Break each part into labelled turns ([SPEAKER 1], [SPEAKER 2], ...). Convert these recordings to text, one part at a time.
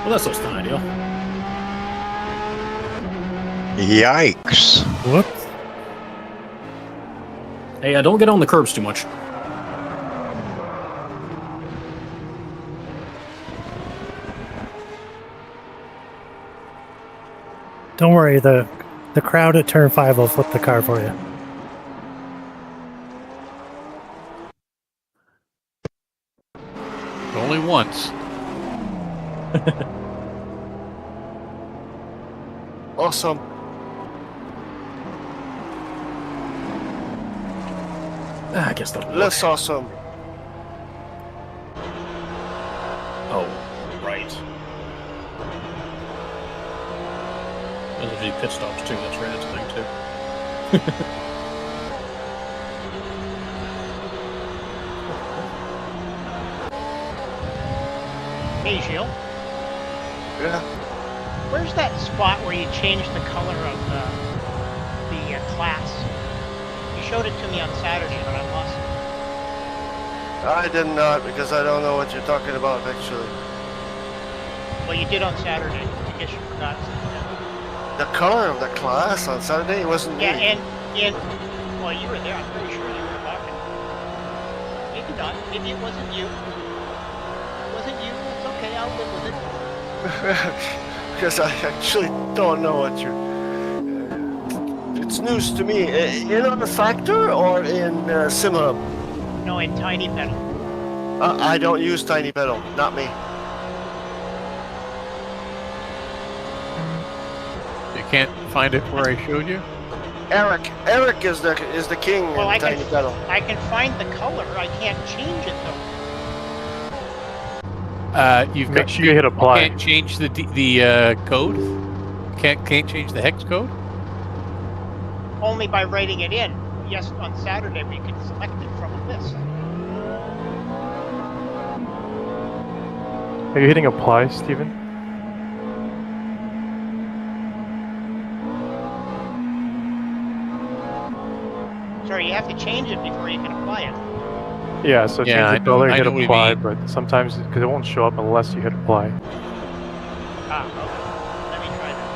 [SPEAKER 1] Well, that's less than ideal.
[SPEAKER 2] Yikes.
[SPEAKER 3] Whoops.
[SPEAKER 1] Hey, don't get on the curbs too much.
[SPEAKER 3] Don't worry, the crowd at turn 5 will flip the car for you.
[SPEAKER 4] Only once.
[SPEAKER 5] Awesome.
[SPEAKER 1] I guess that'll work.
[SPEAKER 5] Less awesome.
[SPEAKER 1] Oh, right. Those are the pit stops too. That's right. That's a thing too.
[SPEAKER 6] Hey, Gilles.
[SPEAKER 5] Yeah.
[SPEAKER 6] Where's that spot where you changed the color of the class? You showed it to me on Saturday, but I lost it.
[SPEAKER 5] I did not, because I don't know what you're talking about, actually.
[SPEAKER 6] Well, you did on Saturday. I guess you forgot.
[SPEAKER 5] The color of the class on Saturday? It wasn't me.
[SPEAKER 6] Yeah, and well, you were there. I'm pretty sure you were talking. Maybe not. Maybe it wasn't you. It wasn't you. It's okay. I'll live with it.
[SPEAKER 5] Because I actually don't know what you're... It's news to me. In rFactor or in SimHub?
[SPEAKER 6] No, in Tiny Pedal.
[SPEAKER 5] I don't use Tiny Pedal. Not me.
[SPEAKER 4] You can't find it where I showed you?
[SPEAKER 5] Eric is the king
[SPEAKER 6] Well,
[SPEAKER 5] in Tiny Pedal.
[SPEAKER 6] I can find the color. I can't change it though.
[SPEAKER 7] Make sure you hit apply.
[SPEAKER 4] You can't change the code. Can't change the hex code.
[SPEAKER 6] Only by writing it in. Yes, on Saturday we could select it from a list.
[SPEAKER 7] Are you hitting apply, Steven?
[SPEAKER 6] Sorry, you have to change it before you can apply it.
[SPEAKER 7] Yeah, so
[SPEAKER 4] Yeah,
[SPEAKER 7] change the color,
[SPEAKER 4] I
[SPEAKER 7] hit
[SPEAKER 4] know what you
[SPEAKER 7] apply,
[SPEAKER 4] mean.
[SPEAKER 7] but sometimes, because it won't show up unless you hit apply.
[SPEAKER 6] Ah, okay. Let me try that.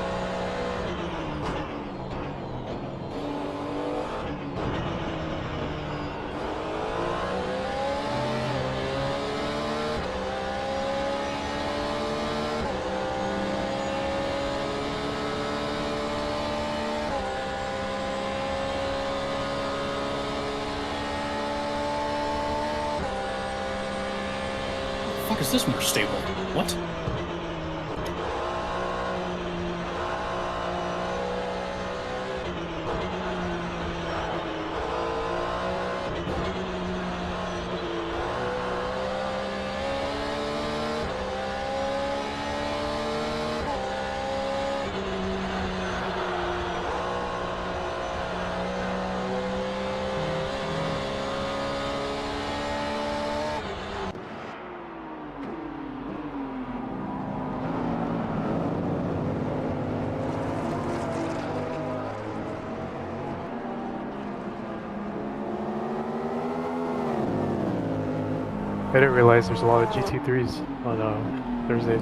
[SPEAKER 1] Fuck, is this more stable? What?
[SPEAKER 7] I didn't realize there's a lot of GT3s on Thursdays.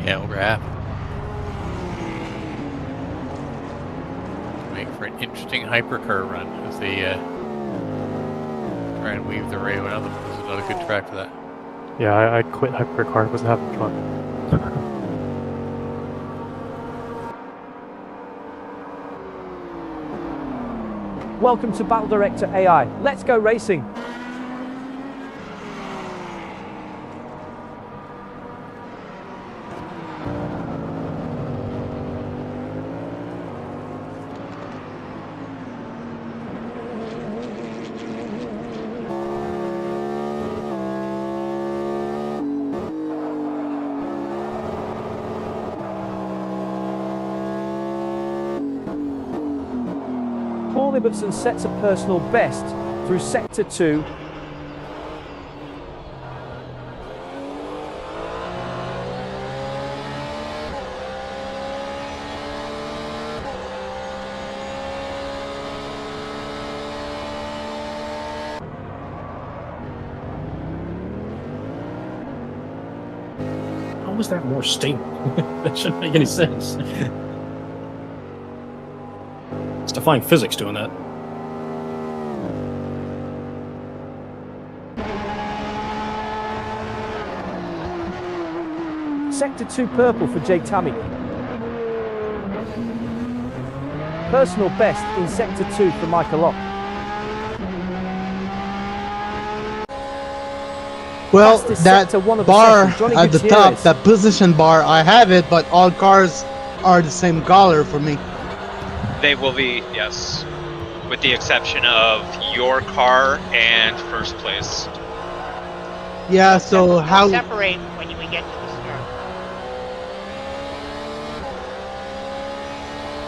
[SPEAKER 4] Yeah, over half. Waiting for an interesting hypercar run as they try and weave their way around them. This is another good track for that.
[SPEAKER 7] Yeah, I quit Hypercar, wasn't having fun.
[SPEAKER 8] Welcome to Battle Director AI. Let's go racing. Paul Ibbotson sets a personal best through Sector 2.
[SPEAKER 1] is that more stable? That shouldn't make any sense. It's defying physics doing that.
[SPEAKER 8] Sector 2 purple for J. Tammy. Personal best in Sector 2 for Michael Lock.
[SPEAKER 9] Well,
[SPEAKER 8] Fastest
[SPEAKER 9] that
[SPEAKER 8] sector, one of the
[SPEAKER 9] bar
[SPEAKER 8] second, Johnny
[SPEAKER 9] at the
[SPEAKER 8] Gutierrez.
[SPEAKER 9] top, that position bar, I have it, but all cars are the same color for me.
[SPEAKER 10] They will be, yes. With the exception of your car and first place.
[SPEAKER 9] Yeah, so
[SPEAKER 6] They'll
[SPEAKER 9] how...
[SPEAKER 6] separate when we get to the start.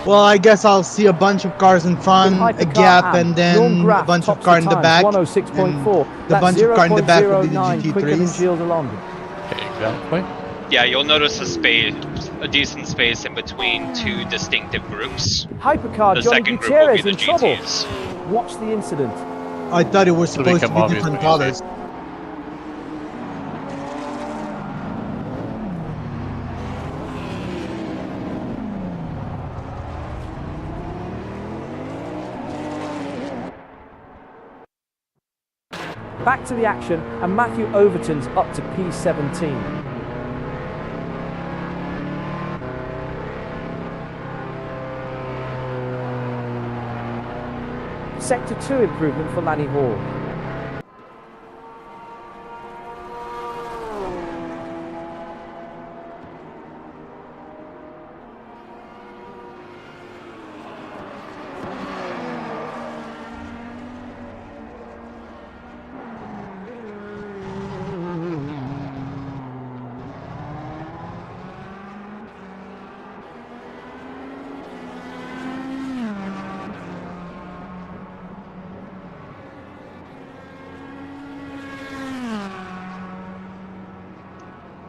[SPEAKER 9] Well, I guess I'll see a bunch of cars in front, a
[SPEAKER 8] Hypercar
[SPEAKER 9] gap,
[SPEAKER 8] and
[SPEAKER 9] and then a bunch of car in the back.
[SPEAKER 8] 106.4.
[SPEAKER 9] The bunch of car in the back will be the
[SPEAKER 8] 0.09 quicker than
[SPEAKER 9] GT3s.
[SPEAKER 8] Gilles Alonde.
[SPEAKER 4] Exactly.
[SPEAKER 10] Yeah, you'll notice a decent space in between two distinctive groups.
[SPEAKER 8] Hypercar
[SPEAKER 10] The
[SPEAKER 8] Johnny
[SPEAKER 10] second group will be
[SPEAKER 8] Gutierrez
[SPEAKER 10] the
[SPEAKER 8] in trouble.
[SPEAKER 10] GTs.
[SPEAKER 8] Watch the incident.
[SPEAKER 9] I thought it was
[SPEAKER 4] So
[SPEAKER 9] supposed to
[SPEAKER 4] become
[SPEAKER 9] be different
[SPEAKER 4] obvious
[SPEAKER 9] colors.
[SPEAKER 8] Back to the action, and Matthew Overton's up to P17. Sector 2 improvement for Lanny Hall.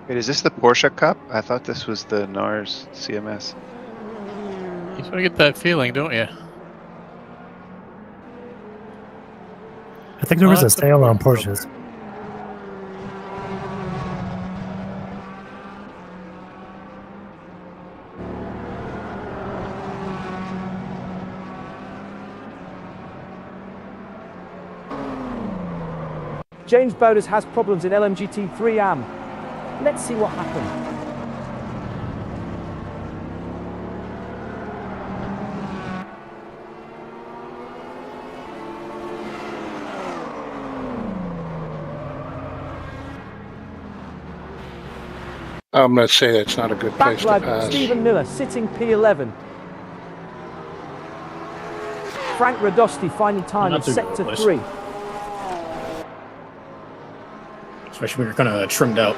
[SPEAKER 2] Wait, is this the Porsche Cup? I thought this was the NARS CMS.
[SPEAKER 4] You sort of get that feeling, don't you?
[SPEAKER 3] I think there was a
[SPEAKER 4] That's the
[SPEAKER 3] sale on
[SPEAKER 4] Porsche.
[SPEAKER 3] Porsches.
[SPEAKER 8] James Bowders has problems in LMGT3 AM. Let's see what happened.
[SPEAKER 11] I'm going to say that's not a good place to
[SPEAKER 8] Backlad
[SPEAKER 11] pass.
[SPEAKER 8] Stephen Miller sitting P11. Frank Radosti finding time in
[SPEAKER 1] Not too good,
[SPEAKER 8] Sector
[SPEAKER 1] boys.
[SPEAKER 8] 3.
[SPEAKER 1] Especially when you're kind of trimmed out.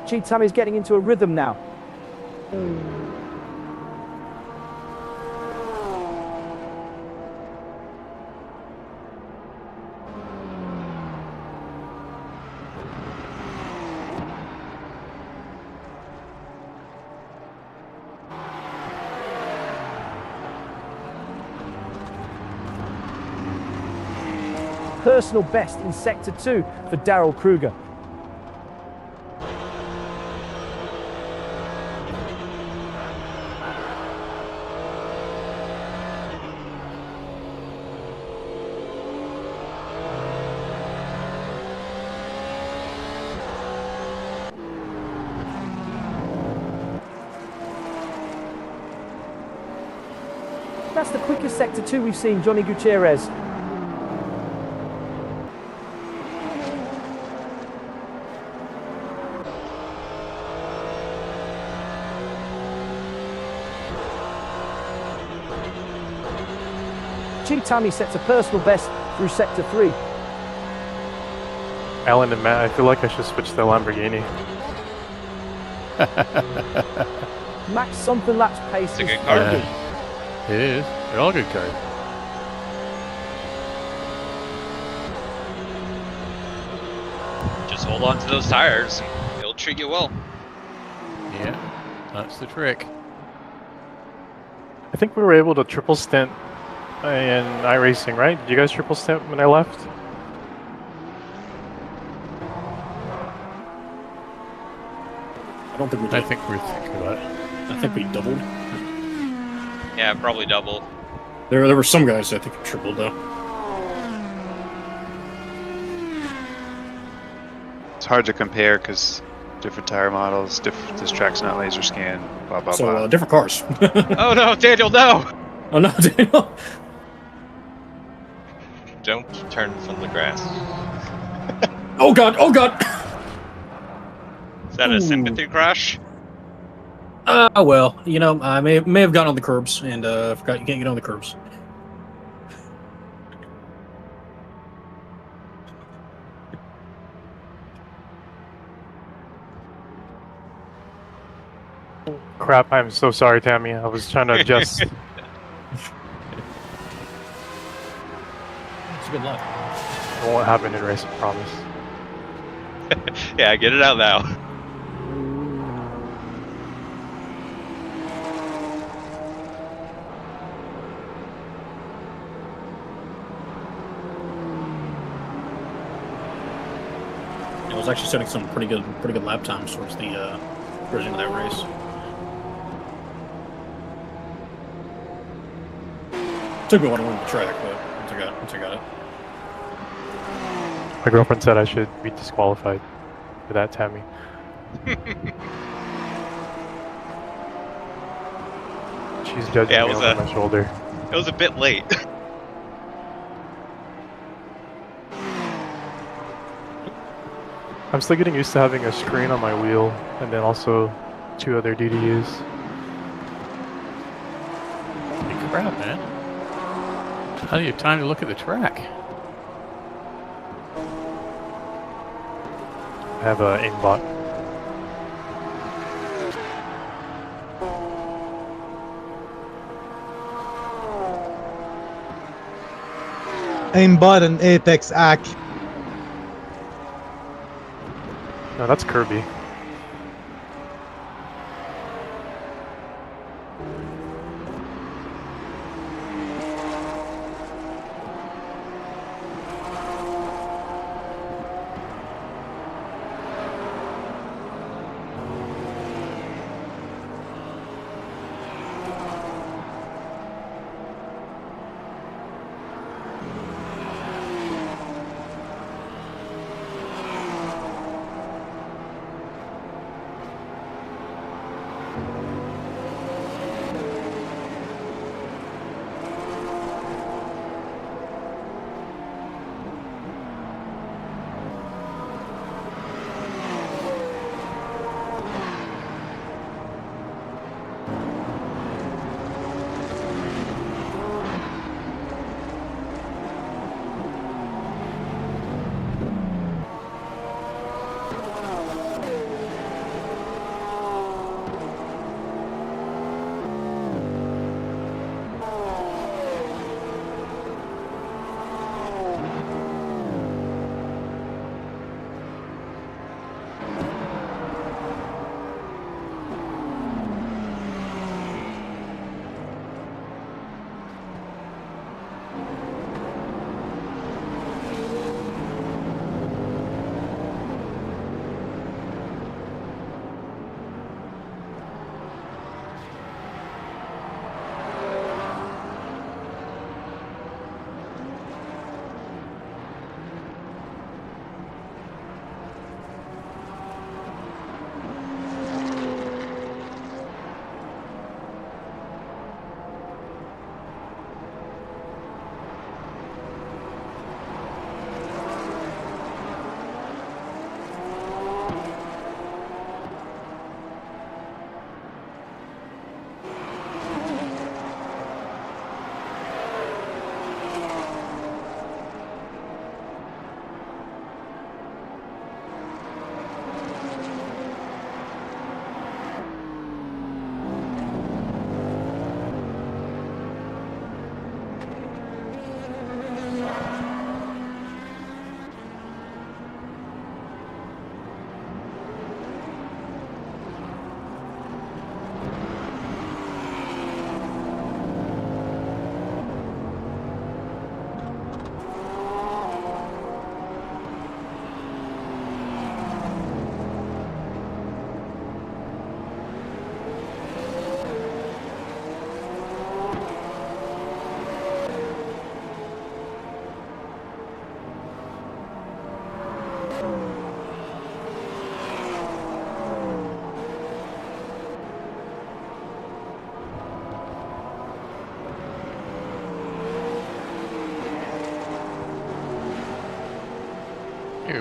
[SPEAKER 8] G Tammy's getting into a rhythm now. Personal best in Sector 2 for Daryl Kruger. That's the quickest Sector 2 we've seen, Johnny Gutierrez. G Tammy sets a personal best through Sector 3.
[SPEAKER 7] Alan and Matt, I feel like I should switch to the Lamborghini.
[SPEAKER 8] Max something laps pace.
[SPEAKER 10] It's a
[SPEAKER 8] is
[SPEAKER 10] good car.
[SPEAKER 8] very good.
[SPEAKER 4] It is. They're all good cars.
[SPEAKER 10] Just hold on to those tires, and it'll treat you well.
[SPEAKER 4] Yeah, that's the trick.
[SPEAKER 7] I think we were able to triple stint in iRacing, right? Did you guys triple stint when I left?
[SPEAKER 1] I don't think we did.
[SPEAKER 4] I think we're thinking about it.
[SPEAKER 1] I think we doubled.
[SPEAKER 10] Yeah, probably double.
[SPEAKER 1] There were some guys I think who tripled though.
[SPEAKER 2] It's hard to compare because different tire models, this track's not laser scan, blah, blah,
[SPEAKER 1] So
[SPEAKER 2] blah.
[SPEAKER 1] different cars.
[SPEAKER 10] Oh no, Daniel, no!
[SPEAKER 1] Oh no, Daniel.
[SPEAKER 12] Don't turn from the grass.
[SPEAKER 1] Oh god, oh god.
[SPEAKER 10] Is that a sympathy crash?
[SPEAKER 1] Well, you know, I may have gotten on the curbs and forgot you can't get on the curbs.
[SPEAKER 7] Crap, I'm so sorry, Tammy. I was trying to adjust.
[SPEAKER 1] It's a good luck.
[SPEAKER 7] It won't happen in race, I promise.
[SPEAKER 10] Yeah, get it out now.
[SPEAKER 1] I was actually setting some pretty good lap times towards the end of that race. Took me a while to learn the track, but once I got it.
[SPEAKER 7] My girlfriend said I should be disqualified for that, Tammy. She's judging me over my shoulder.
[SPEAKER 10] It was a bit late.
[SPEAKER 7] I'm still getting used to having a screen on my wheel and then also 2 other DDUs.
[SPEAKER 4] Holy crap, man. How do you have time to look at the track?
[SPEAKER 7] I have a aimbot.
[SPEAKER 9] Aimbot and Apex Ack.
[SPEAKER 7] No, that's Kirby.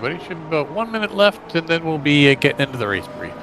[SPEAKER 4] everybody. Should be about 1 minute left, and then we'll be getting into the race brief.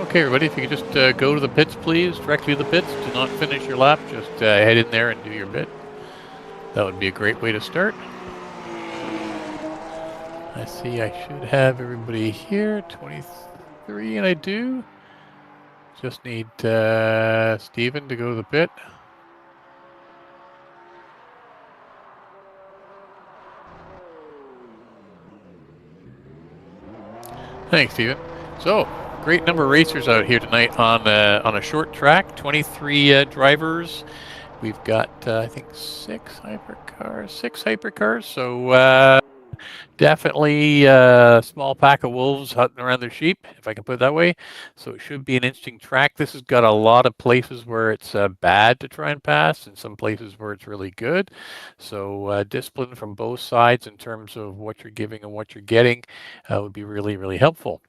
[SPEAKER 4] Okay, everybody, if you could just go to the pits, please, directly to the pits. Do not finish your lap. Just head in there and do your bit. That would be a great way to start. I see I should have everybody here, 23, and I do. Just need Steven to go to the pit. Thanks, Steven. So, great number of racers out here tonight on a short track. 23 drivers. We've got I think six hypercars. So definitely a small pack of wolves hunting around their sheep, if I can put it that way. So it should be an interesting track. This has got a lot of places where it's bad to try and pass, and some places where it's really good. So discipline from both sides in terms of what you're giving and what you're getting would be really, really helpful.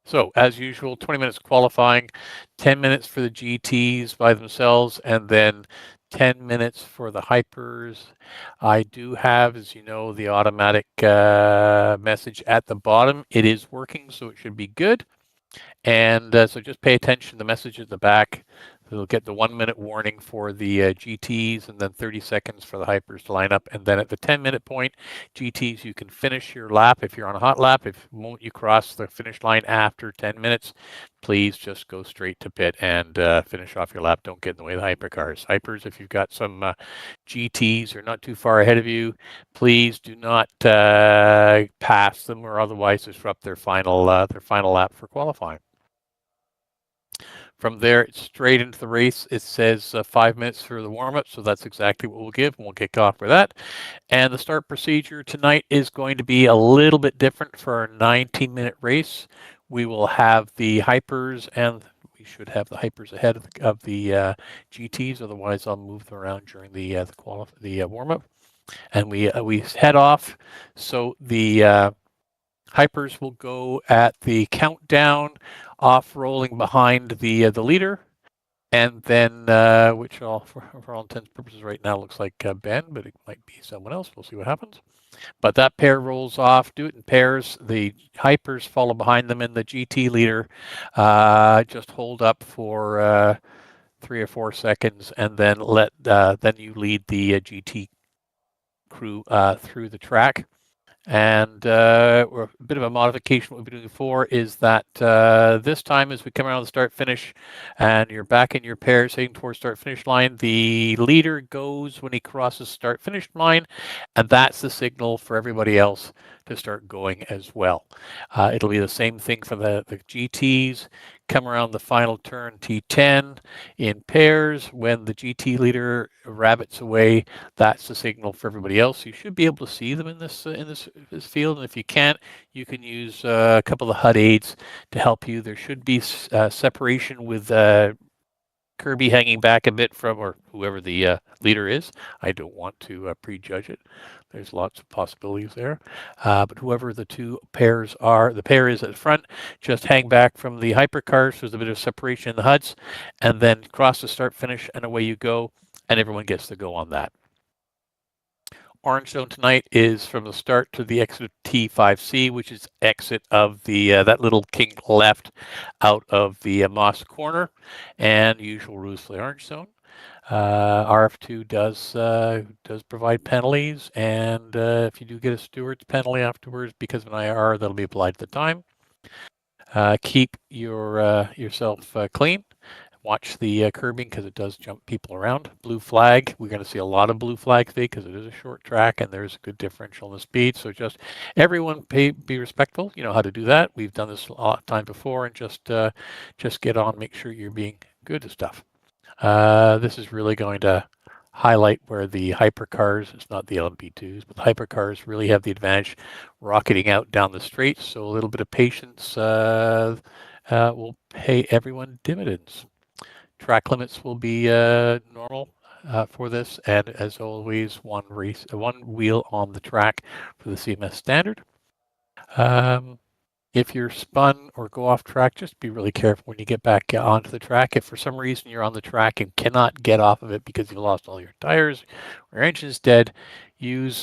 [SPEAKER 4] So, as usual, 20 minutes qualifying, 10 minutes for the GTs by themselves, and then 10 minutes for the hypers. I do have, as you know, the automatic message at the bottom. It is working, so it should be good. And so just pay attention to the message at the back. You'll get the 1 minute warning for the GTs, and then 30 seconds for the hypers to line up. And then at the 10-minute point, GTs, you can finish your lap if you're on a hot lap. If you cross the finish line after 10 minutes, please just go straight to pit and finish off your lap. Don't get in the way of the hypercars. Hypers, if you've got some GTs who are not too far ahead of you, please do not pass them or otherwise disrupt their final lap for qualifying. From there, it's straight into the race. It says 5 minutes for the warm-up, so that's exactly what we'll give, and we'll kick off with that. And the start procedure tonight is going to be a little bit different for our 19-minute race. We will have the hypers, and we should have the hypers ahead of the GTs. Otherwise, I'll move them around during the warm-up. And we head off. So the hypers will go at the countdown, off rolling behind the leader, and then which for all intents and purposes right now looks like Ben, but it might be someone else. We'll see what happens. But that pair rolls off. Do it in pairs. The hypers follow behind them, and the GT leader just hold up for 3 or 4 seconds, and then then you lead the GT crew through the track. And a bit of a modification what we've been doing before is that this time as we come around the start-finish and you're back in your pairs heading towards start-finish line, the leader goes when he crosses start-finish line, and that's the signal for everybody else to start going as well. It'll be the same thing for the GTs. Come around the final turn T10 in pairs. When the GT leader rabbits away, that's the signal for everybody else. You should be able to see them in this field, and if you can't, you can use a couple of HUD aids to help you. There should be separation with Kirby hanging back a bit from, or whoever the leader is. I don't want to prejudge it. There's lots of possibilities there. But whoever the two pairs are, the pair is at the front, just hang back from the hypercars. So there's a bit of separation in the HUDs, and then cross the start finish, and away you go, and everyone gets to go on that. Orange zone tonight is from the start to the exit of T5C, which is exit of the that little kink left out of the Moss corner, and usual rules for the orange zone. RF2 does provide penalties, and if you do get a steward's penalty afterwards because of an IR, that'll be applied at the time. Keep yourself clean. watch the curbing because it does jump people around. Blue flag, we're going to see a lot of blue flag today because it is a short track and there's a good differential in the speed. So just everyone be respectful. You know how to do that. We've done this a lot of time before, and just get on, make sure you're being good to stuff. This is really going to highlight where the hypercars, it's not the LMP2s, but the hypercars really have the advantage rocketing out down the straight. So a little bit of patience will pay everyone dividends. Track limits will be normal for this, and as always, one wheel on the track for the CMS standard. If you're spun or go off track, just be really careful when you get back onto the track. If for some reason you're on the track and cannot get off of it because you've lost all your tires or your engine's dead, use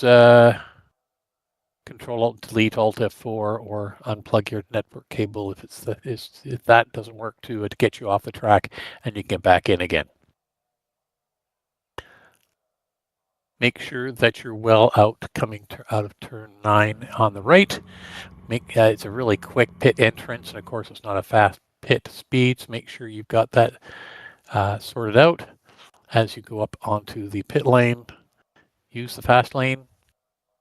[SPEAKER 4] Control-Alt-Delete, Alt-F4, or unplug your network cable if that doesn't work to get you off the track and you can get back in again. Make sure that you're well out coming out of turn 9 on the right. It's a really quick pit entrance, and of course it's not a fast pit speed, so make sure you've got that sorted out. As you go up onto the pit lane, use the fast lane,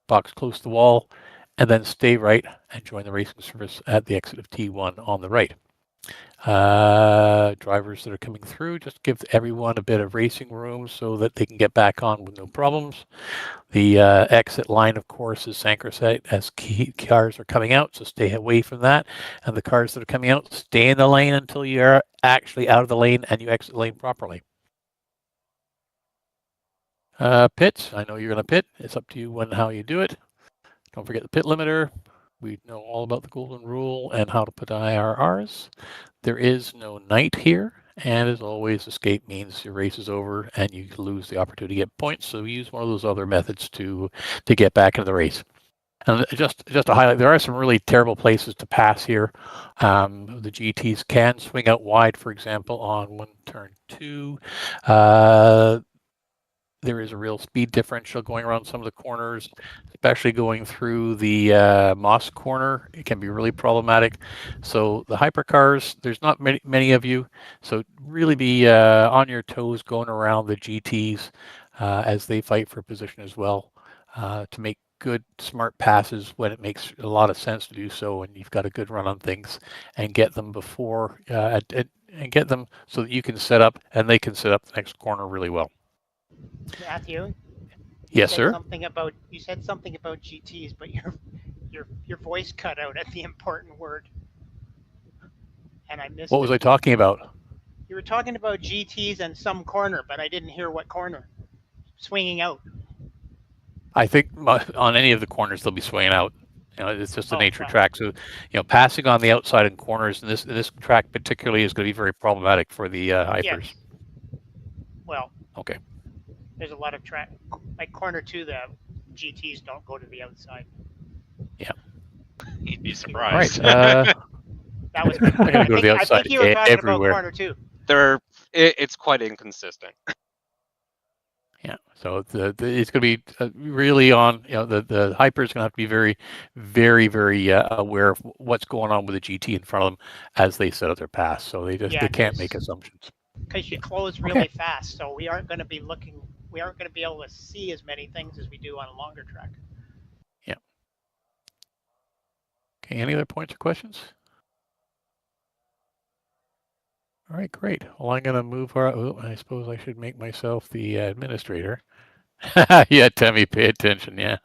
[SPEAKER 4] box close to the wall, and then stay right and join the racing service at the exit of T1 on the right. Drivers that are coming through, just give everyone a bit of racing room so that they can get back on with no problems. The exit line, of course, is sacrosanct as cars are coming out, so stay away from that. And the cars that are coming out, stay in the lane until you're actually out of the lane and you exit the lane properly. Pits, I know you're going to pit. It's up to you how you do it. Don't forget the pit limiter. We know all about the golden rule and how to put IRRs. There is no night here, and as always, escape means your race is over and you lose the opportunity to get points. So use one of those other methods to get back into the race. And just to highlight, there are some really terrible places to pass here. The GTs can swing out wide, for example, on turn 2. There is a real speed differential going around some of the corners, especially going through the Moss corner. It can be really problematic. So the hypercars, there's not many of you, so really be on your toes going around the GTs as they fight for position as well to make good, smart passes when it makes a lot of sense to do so, and you've got a good run on things, and get them before and get them so that you can set up and they can set up the next corner really well.
[SPEAKER 6] Matthew.
[SPEAKER 4] Yes, sir.
[SPEAKER 6] You said something about GTs, but your voice cut out at the important word, and I missed.
[SPEAKER 4] What was I talking about?
[SPEAKER 6] You were talking about GTs and some corner, but I didn't hear what corner. Swinging out.
[SPEAKER 4] I think on any of the corners they'll be swinging out. You know, it's just the nature of track. So, you know, passing on the outside and corners in this track particularly is going to be very problematic for the hypers.
[SPEAKER 6] Yes. Well.
[SPEAKER 4] Okay.
[SPEAKER 6] There's a lot of track, like corner 2, the GTs don't go to the outside.
[SPEAKER 4] Yeah.
[SPEAKER 10] You'd be surprised.
[SPEAKER 6] Right. That was.
[SPEAKER 4] They're going to go to the outside
[SPEAKER 6] I think you were talking
[SPEAKER 4] everywhere.
[SPEAKER 6] about corner 2.
[SPEAKER 10] It's quite inconsistent.
[SPEAKER 4] Yeah, so it's going to be really on. You know, the hyper is going to have to be very, very, very aware of what's going on with the GT in front of them as they set up their pass. So they can't make assumptions.
[SPEAKER 6] Because you close really fast, so we aren't going to be able to see as many things as we do on a longer track.
[SPEAKER 4] Yeah. Okay, any other points or questions? All right, great. Well, I'm going to move I suppose I should make myself the administrator. Yeah, Tammy, pay attention, yeah.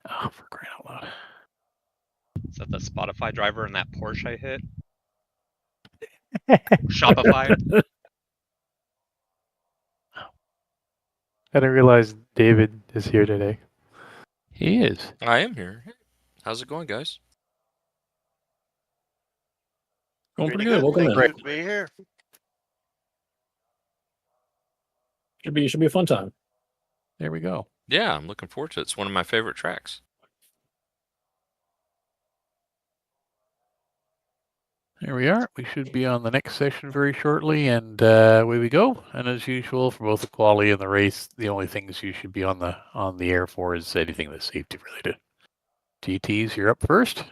[SPEAKER 4] Oh, for crying out loud.
[SPEAKER 10] Is that the Spotify driver and that Porsche I hit? Shopify?
[SPEAKER 7] I didn't realize David is here today.
[SPEAKER 4] He is.
[SPEAKER 13] I am here. How's it going, guys?
[SPEAKER 1] Going pretty good. Welcome in.
[SPEAKER 5] Good to be here.
[SPEAKER 1] Should be a fun time.
[SPEAKER 4] There we go.
[SPEAKER 13] Yeah, I'm looking forward to it. It's one of my favorite tracks.
[SPEAKER 4] There we are. We should be on the next session very shortly, and away we go. And as usual, for both the quality and the race, the only things you should be on the air for is anything that's safety related. GTs, you're up first.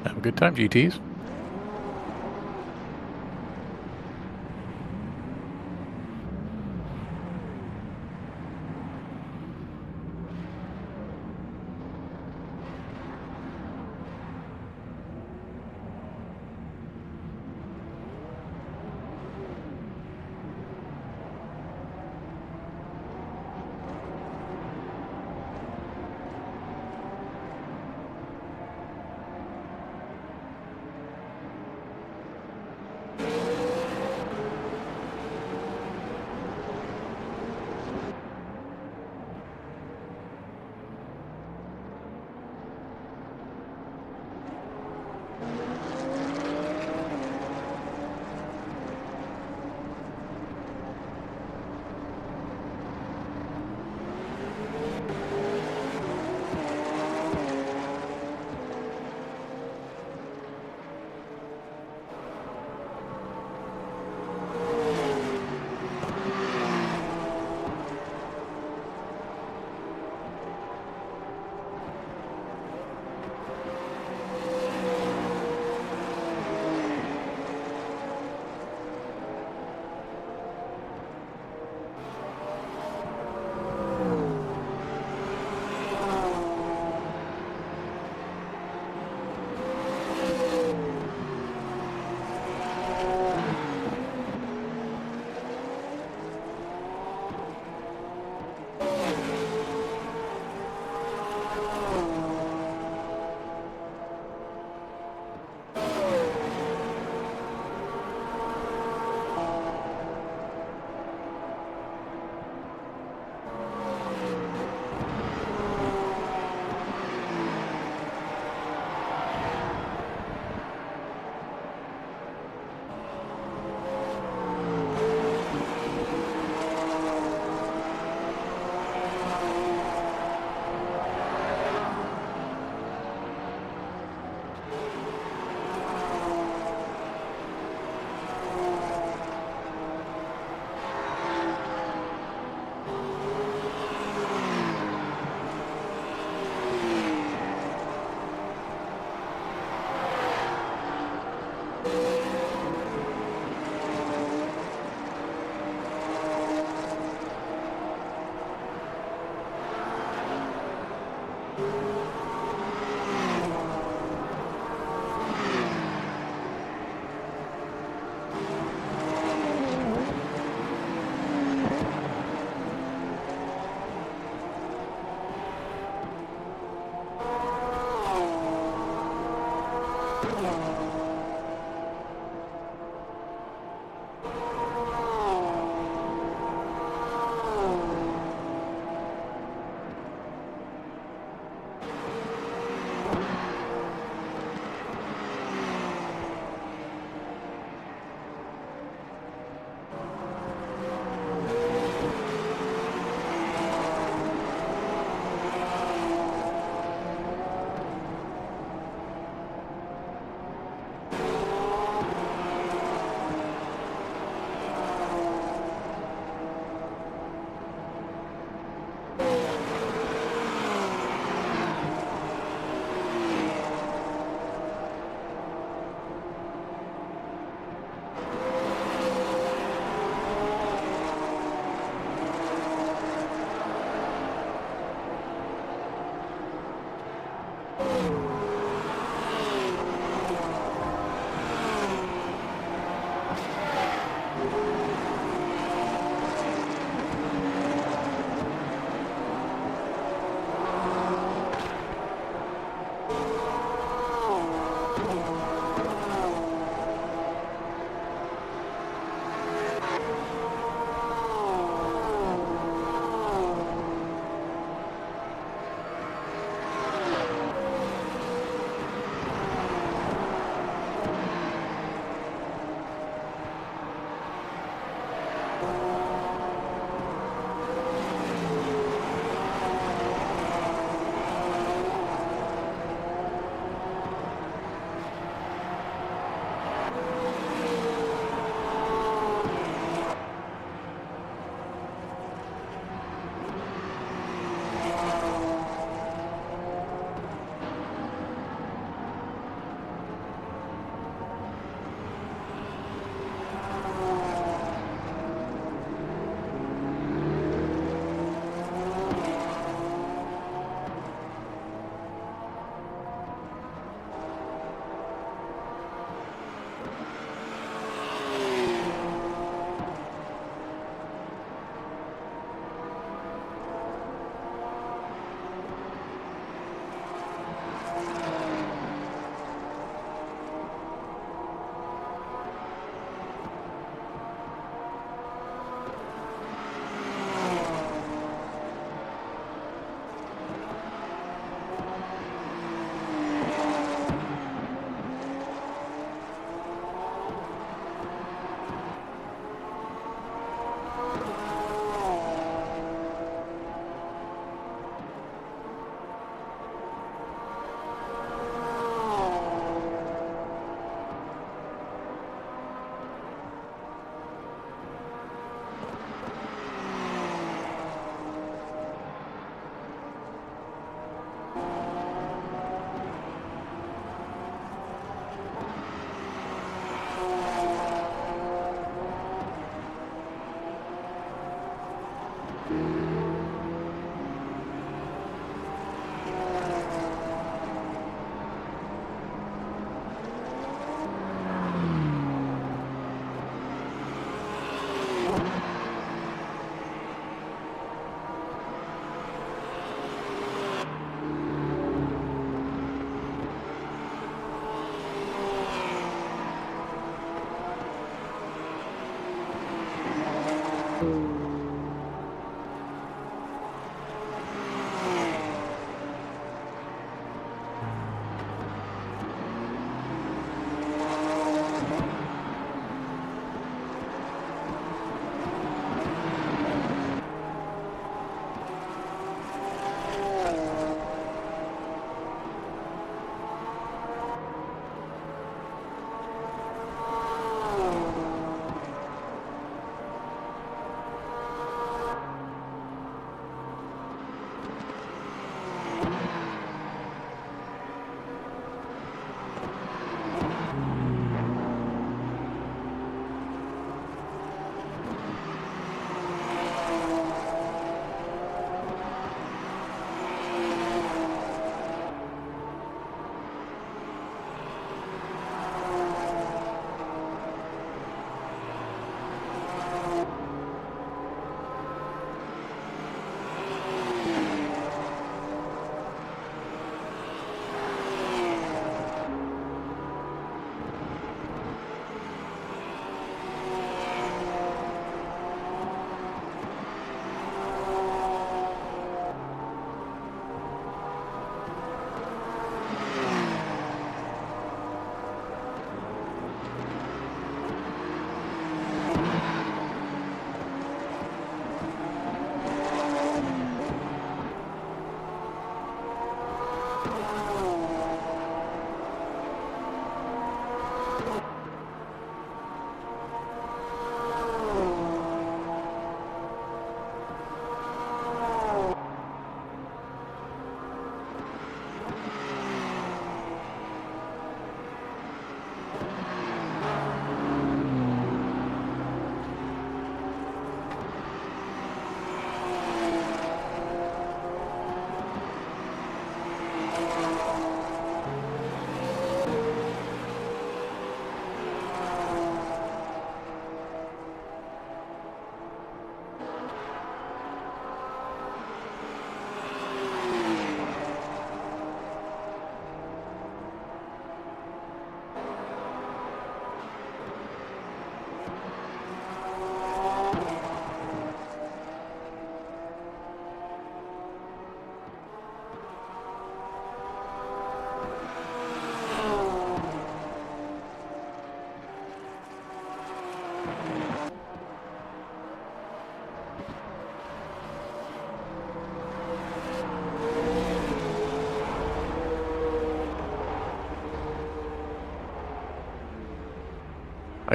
[SPEAKER 4] Have a good time, GTs.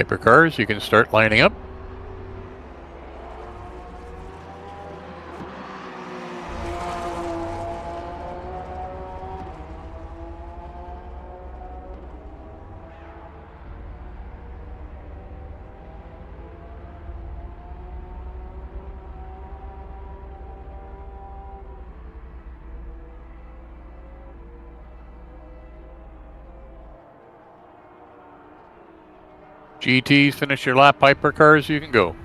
[SPEAKER 4] Hypercars, you can start lining up. GTs, finish your lap. Hypercars, you can go.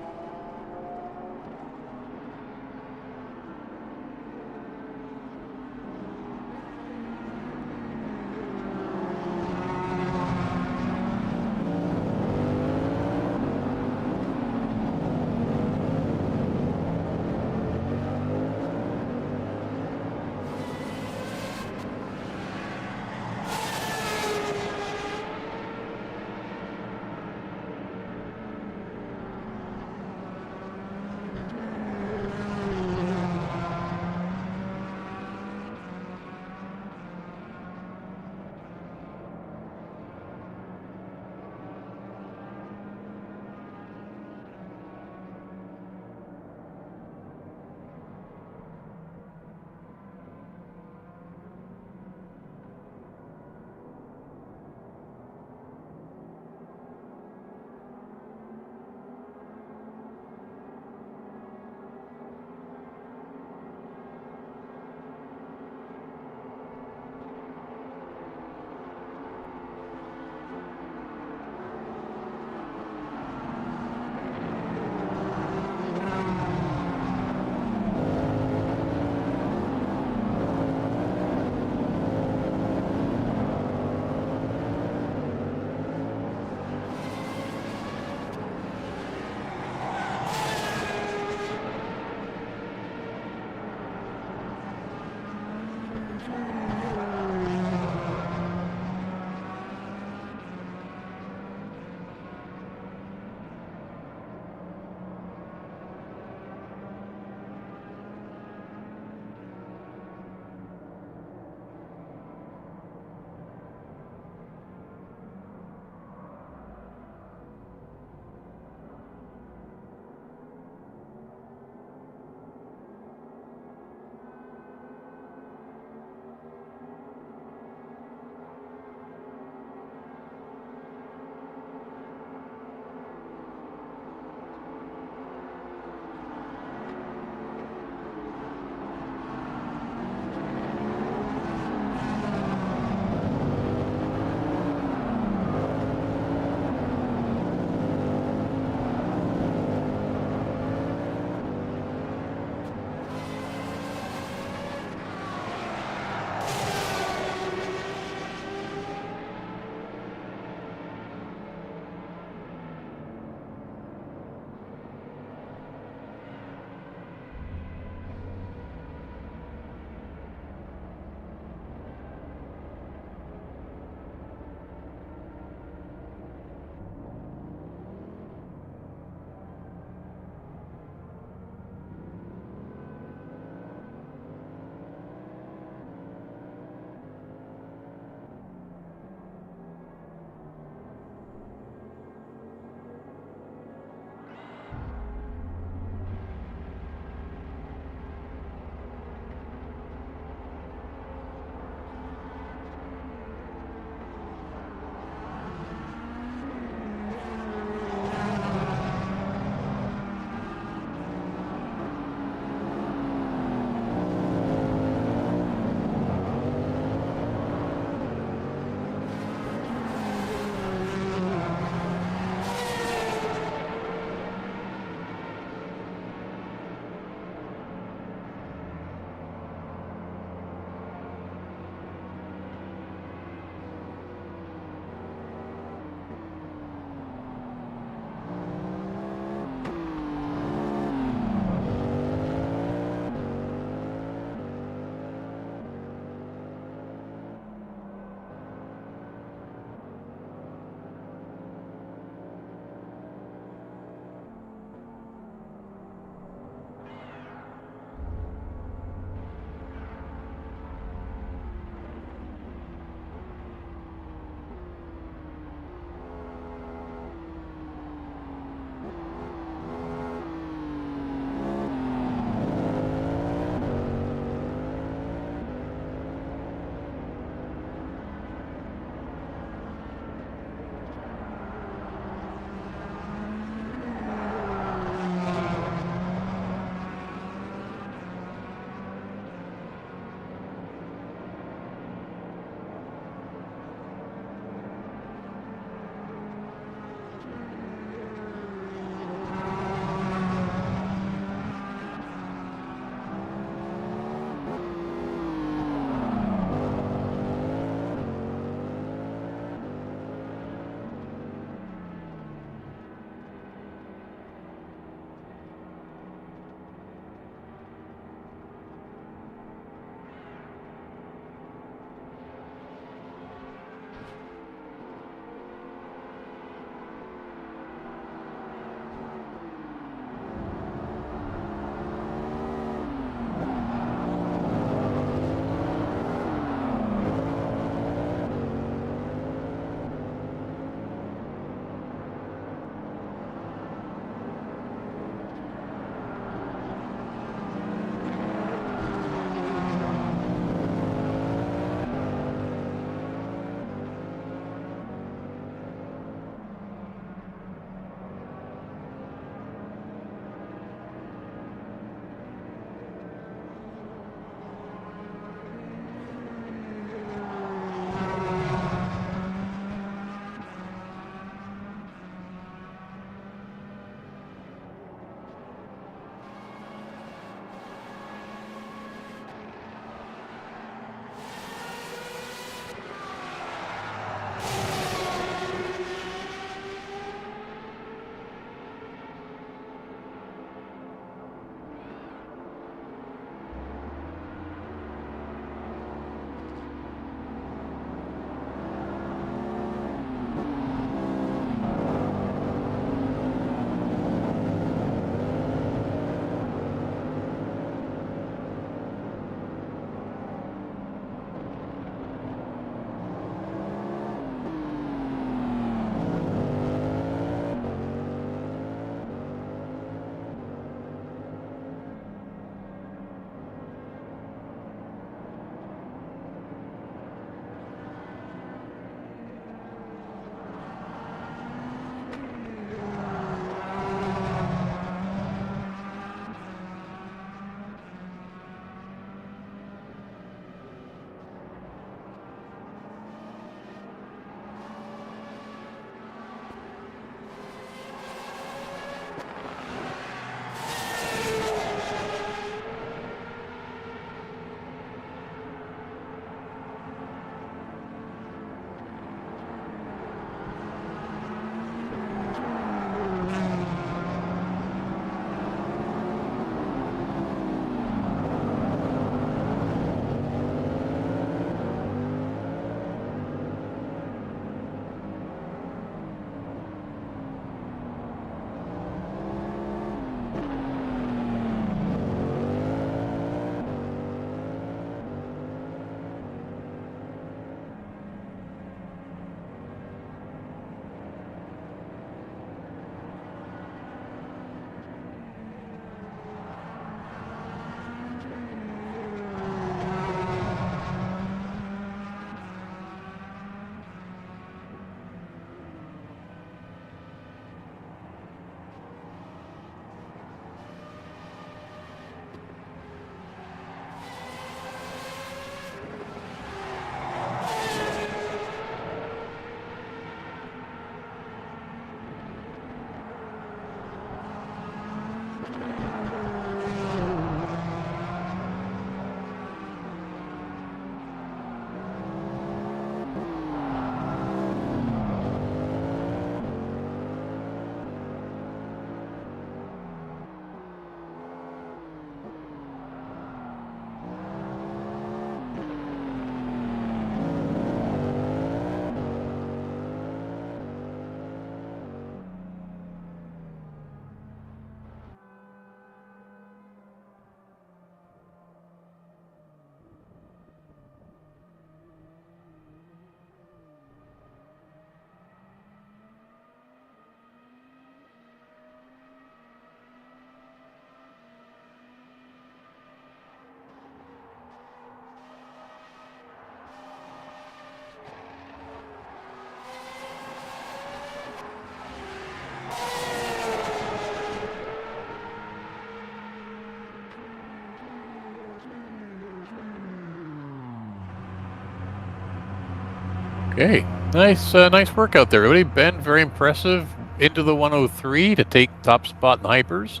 [SPEAKER 4] Okay, nice work out there, everybody. Ben, very impressive. Into the 103 to take top spot in the Hypers,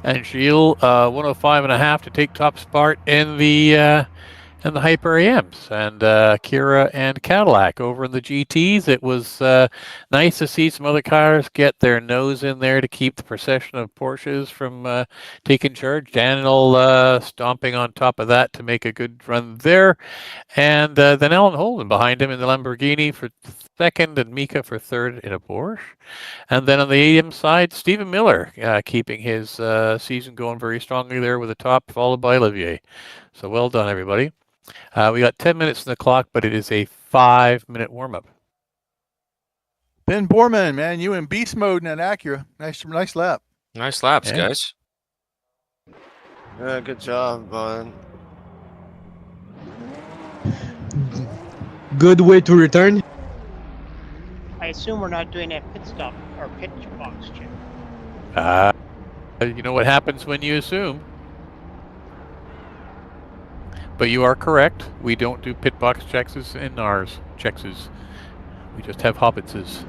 [SPEAKER 4] and Gilles 105.5 to take top spot in the Hyper AMs, and Kira and Cadillac over in the GTs. It was nice to see some other cars get their nose in there to keep the procession of Porsches from taking charge. Daniel stomping on top of that to make a good run there. And then Alan Holden behind him in the Lamborghini for second, and Mika for third in a Porsche. And then on the AM side, Stephen Miller keeping his season going very strongly there with the top, followed by Olivier. So well done, everybody. We got 10 minutes on the clock, but it is a 5-minute warm-up.
[SPEAKER 14] Ben Borman, man, you in beast mode in that Acura. Nice lap.
[SPEAKER 13] Nice laps, guys.
[SPEAKER 5] Yeah, good job, Brian.
[SPEAKER 9] Good way to return.
[SPEAKER 6] I assume we're not doing a pit stop or pit box check.
[SPEAKER 4] You know what happens when you assume. But you are correct. We don't do pit box checks in NARS. We just have hobbitses.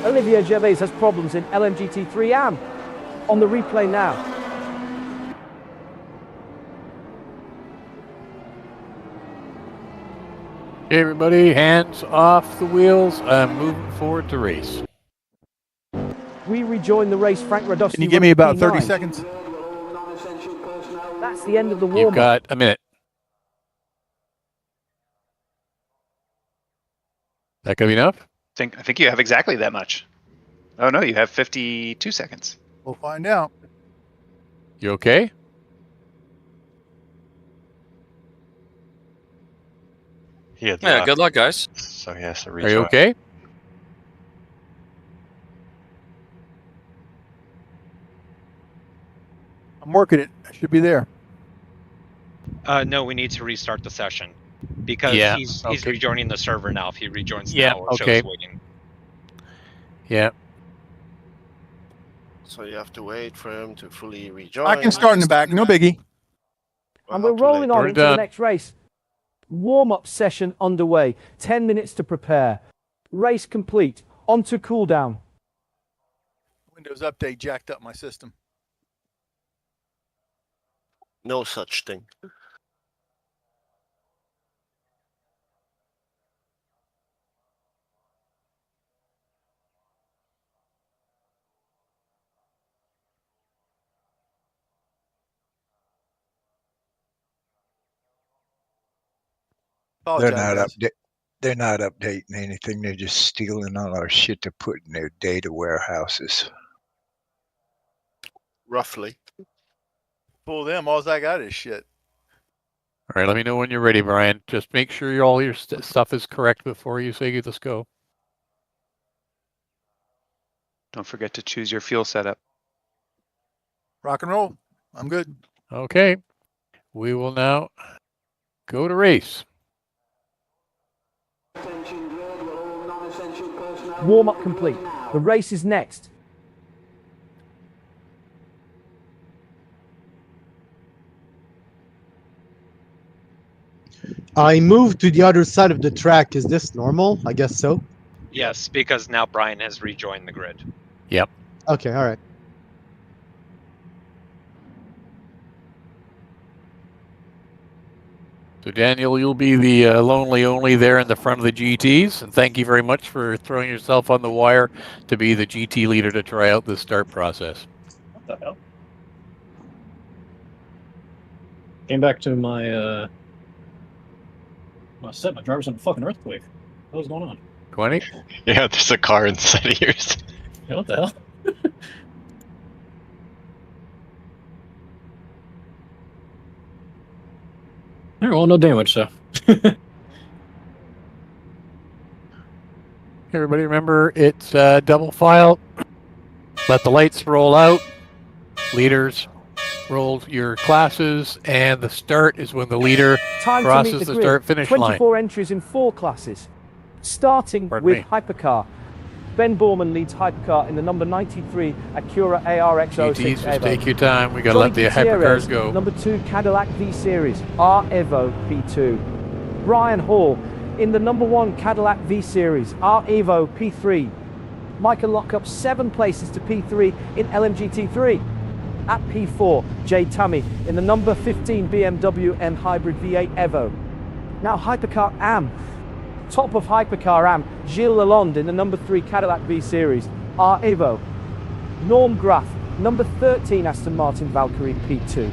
[SPEAKER 8] Olivier Gervais has problems in LMGT3 AM. On the replay now.
[SPEAKER 4] Okay, everybody, hands off the wheels. I'm moving forward to race.
[SPEAKER 8] We rejoin the race. Frank Radowski.
[SPEAKER 14] Can you give me about 30
[SPEAKER 8] P9.
[SPEAKER 14] seconds?
[SPEAKER 8] That's the end of the
[SPEAKER 4] You've
[SPEAKER 8] warm-up.
[SPEAKER 4] got a minute. That could be enough?
[SPEAKER 2] I think you have exactly that much. Oh no, you have 52 seconds.
[SPEAKER 14] We'll find out.
[SPEAKER 4] You okay?
[SPEAKER 13] Yeah, good luck, guys.
[SPEAKER 12] So he has to
[SPEAKER 4] Are you okay?
[SPEAKER 14] I'm working it. I should be there.
[SPEAKER 10] No, we need to restart the session because
[SPEAKER 4] Yeah,
[SPEAKER 10] he's
[SPEAKER 4] okay.
[SPEAKER 10] rejoining the server now. If he rejoins
[SPEAKER 4] Yeah,
[SPEAKER 10] now, it
[SPEAKER 4] okay.
[SPEAKER 10] shows waiting.
[SPEAKER 4] Yeah.
[SPEAKER 5] So you have to wait for him to fully rejoin.
[SPEAKER 14] I can start in the back. No biggie.
[SPEAKER 8] And we're rolling on
[SPEAKER 4] We're
[SPEAKER 8] into the
[SPEAKER 4] done.
[SPEAKER 8] next race. Warm-up session underway. 10 minutes to prepare. Race complete. On to cooldown.
[SPEAKER 14] Windows Update jacked up my system.
[SPEAKER 5] No such thing.
[SPEAKER 15] They're not updating anything. They're just stealing all our shit to put in their data warehouses.
[SPEAKER 5] Roughly.
[SPEAKER 14] Fool them. All I got is shit.
[SPEAKER 4] All right, let me know when you're ready, Brian. Just make sure all your stuff is correct before you say let's go.
[SPEAKER 2] Don't forget to choose your fuel setup.
[SPEAKER 14] Rock and roll. I'm good.
[SPEAKER 4] Okay. We will now go to race.
[SPEAKER 8] Warm-up complete. The race is next.
[SPEAKER 9] I moved to the other side of the track. Is this normal? I guess so.
[SPEAKER 10] Yes, because now Brian has rejoined the grid.
[SPEAKER 4] Yep.
[SPEAKER 9] Okay, all right.
[SPEAKER 4] So Daniel, you'll be the lonely only there in the front of the GTs, and thank you very much for throwing yourself on the wire to be the GT leader to try out the start process.
[SPEAKER 1] What the hell? Came back to my my driver's in a fucking earthquake. What was going on?
[SPEAKER 4] 20?
[SPEAKER 12] Yeah, there's a car inside of yours.
[SPEAKER 1] Yeah, what the hell? All right, well, no damage, so.
[SPEAKER 4] Everybody remember, it's double file. Let the lights roll out. Leaders roll your classes, and the start is when the leader
[SPEAKER 8] Time to
[SPEAKER 4] crosses
[SPEAKER 8] meet the
[SPEAKER 4] the
[SPEAKER 8] grid.
[SPEAKER 4] start-finish line.
[SPEAKER 8] 24 entries in 4 classes. Starting
[SPEAKER 4] Pardon
[SPEAKER 8] with
[SPEAKER 4] me.
[SPEAKER 8] Hypercar. Ben Borman leads Hypercar in the number 93 Acura ARX06
[SPEAKER 4] GTs, just
[SPEAKER 8] Evo.
[SPEAKER 4] take your time. We got to
[SPEAKER 8] Johnny
[SPEAKER 4] let the
[SPEAKER 8] Gutierrez,
[SPEAKER 4] hypercars go.
[SPEAKER 8] Number 2 Cadillac V-Series R Evo P2. Brian Hall in the number 1 Cadillac V-Series R Evo P3. Michael lock up 7 places to P3 in LMGT3. At P4, Jay Tummy in the number 15 BMW M Hybrid V8 Evo. Now Hypercar AM. Top of Hypercar AM, Gilles Lalonde in the number 3 Cadillac V-Series R Evo. Norm Graff, number 13 Aston Martin Valkyrie P2.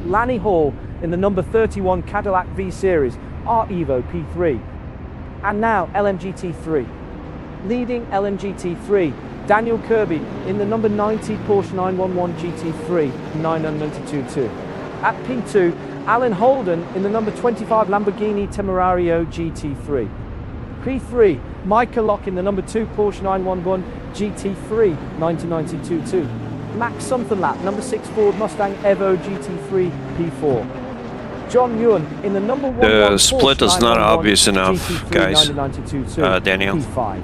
[SPEAKER 8] Lanny Hall in the number 31 Cadillac V-Series R Evo P3. And now LMGT3. Leading LMGT3, Daniel Kirby in the number 90 Porsche 911 GT3 992.2. At P2, Alan Holden in the number 25 Lamborghini Temerario GT3. P3, Micah Locke in the number 2 Porsche 911 GT3 1992.2. Max Somthenlap, number 6 Ford Mustang Evo GT3 P4. John Ewan in the number 1
[SPEAKER 16] The split is not obvious enough,
[SPEAKER 8] GT3
[SPEAKER 16] guys.
[SPEAKER 8] 1992.2.
[SPEAKER 16] Daniel.
[SPEAKER 8] P5.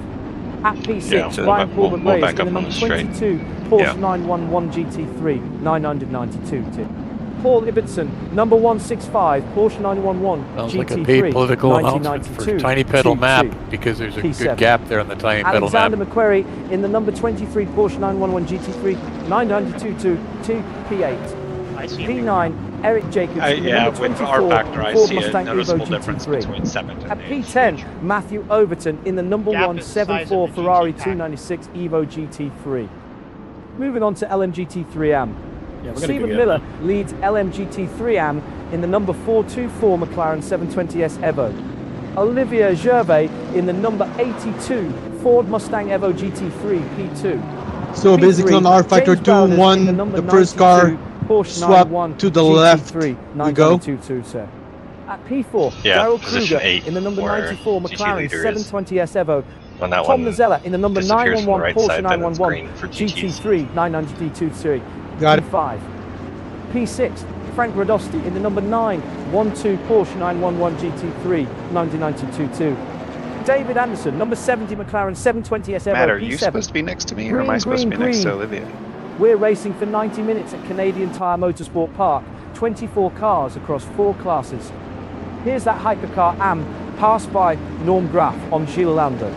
[SPEAKER 8] At P6,
[SPEAKER 12] Yeah,
[SPEAKER 8] Brian
[SPEAKER 12] we'll
[SPEAKER 8] Corbett
[SPEAKER 12] back
[SPEAKER 8] in
[SPEAKER 12] up
[SPEAKER 8] the
[SPEAKER 12] on
[SPEAKER 8] number
[SPEAKER 12] the straight.
[SPEAKER 8] 22 Porsche
[SPEAKER 16] Yeah.
[SPEAKER 8] 911 GT3 992.2. Paul Ibbotson, number 165, Porsche 911
[SPEAKER 4] Sounds
[SPEAKER 8] GT3,
[SPEAKER 4] like a paid political announcement for
[SPEAKER 8] 1992,
[SPEAKER 4] Tiny Pedal
[SPEAKER 8] T2,
[SPEAKER 4] map because there's a
[SPEAKER 8] P7.
[SPEAKER 4] good gap there on the Tiny Pedal
[SPEAKER 8] Alexander
[SPEAKER 4] map.
[SPEAKER 8] McQuarrie in the number 23 Porsche 911 GT3, 992 P8.
[SPEAKER 6] I see.
[SPEAKER 8] P9, Eric Jacobs in the
[SPEAKER 10] Yeah,
[SPEAKER 8] number
[SPEAKER 10] with
[SPEAKER 8] 24
[SPEAKER 10] rFactor, I
[SPEAKER 8] Ford
[SPEAKER 10] see a
[SPEAKER 8] Mustang
[SPEAKER 10] noticeable
[SPEAKER 8] Evo
[SPEAKER 10] difference
[SPEAKER 8] GT3.
[SPEAKER 10] between 7 and
[SPEAKER 8] At
[SPEAKER 10] 8.
[SPEAKER 8] P10, Matthew Overton in the number
[SPEAKER 6] Gap
[SPEAKER 8] one
[SPEAKER 6] is the size of
[SPEAKER 8] 7.4
[SPEAKER 6] the
[SPEAKER 8] Ferrari
[SPEAKER 6] GT pack.
[SPEAKER 8] 296 Evo GT3. Moving on to LMGT3 AM.
[SPEAKER 1] Yeah, we're gonna
[SPEAKER 8] Stephen
[SPEAKER 1] go
[SPEAKER 8] Miller leads LMGT3 AM in the number 424 McLaren 720S Evo. Olivier Gervais in the number 82 Ford Mustang Evo GT3 P2.
[SPEAKER 9] So basically on rFactor
[SPEAKER 8] James Bowders in
[SPEAKER 9] 2-1,
[SPEAKER 8] number
[SPEAKER 9] the first car
[SPEAKER 8] 92 Porsche
[SPEAKER 9] swap
[SPEAKER 8] 911
[SPEAKER 9] to the
[SPEAKER 8] GT3
[SPEAKER 9] left, we go.
[SPEAKER 8] 922, sir. At P4,
[SPEAKER 12] Yeah,
[SPEAKER 8] Darrell
[SPEAKER 12] position
[SPEAKER 8] Kruger
[SPEAKER 12] 8
[SPEAKER 8] in the number
[SPEAKER 12] where
[SPEAKER 8] 94
[SPEAKER 12] GT
[SPEAKER 8] McLaren
[SPEAKER 12] leader is.
[SPEAKER 8] 720S Evo.
[SPEAKER 12] When that
[SPEAKER 8] Tom
[SPEAKER 12] one
[SPEAKER 8] Mazzella in the number
[SPEAKER 12] disappears from the
[SPEAKER 8] 911
[SPEAKER 12] right
[SPEAKER 8] Porsche
[SPEAKER 12] side, then it's
[SPEAKER 8] 911
[SPEAKER 12] green for GTs.
[SPEAKER 8] GT3 990D23.
[SPEAKER 9] Got it.
[SPEAKER 8] P5. P6, Frank Radosti in the number 912 Porsche 911 GT3 99022. David Anderson, number 70 McLaren 720S Evo
[SPEAKER 2] Matt, are
[SPEAKER 8] P7.
[SPEAKER 2] you supposed to be next to me, or am I
[SPEAKER 8] Green,
[SPEAKER 2] supposed to be
[SPEAKER 8] green,
[SPEAKER 2] next to
[SPEAKER 8] green.
[SPEAKER 2] Olivia?
[SPEAKER 8] We're racing for 90 minutes at Canadian Tire Motorsport Park, 24 cars across 4 classes. Here's that hypercar AM, passed by Norm Graff on Gilles Lando.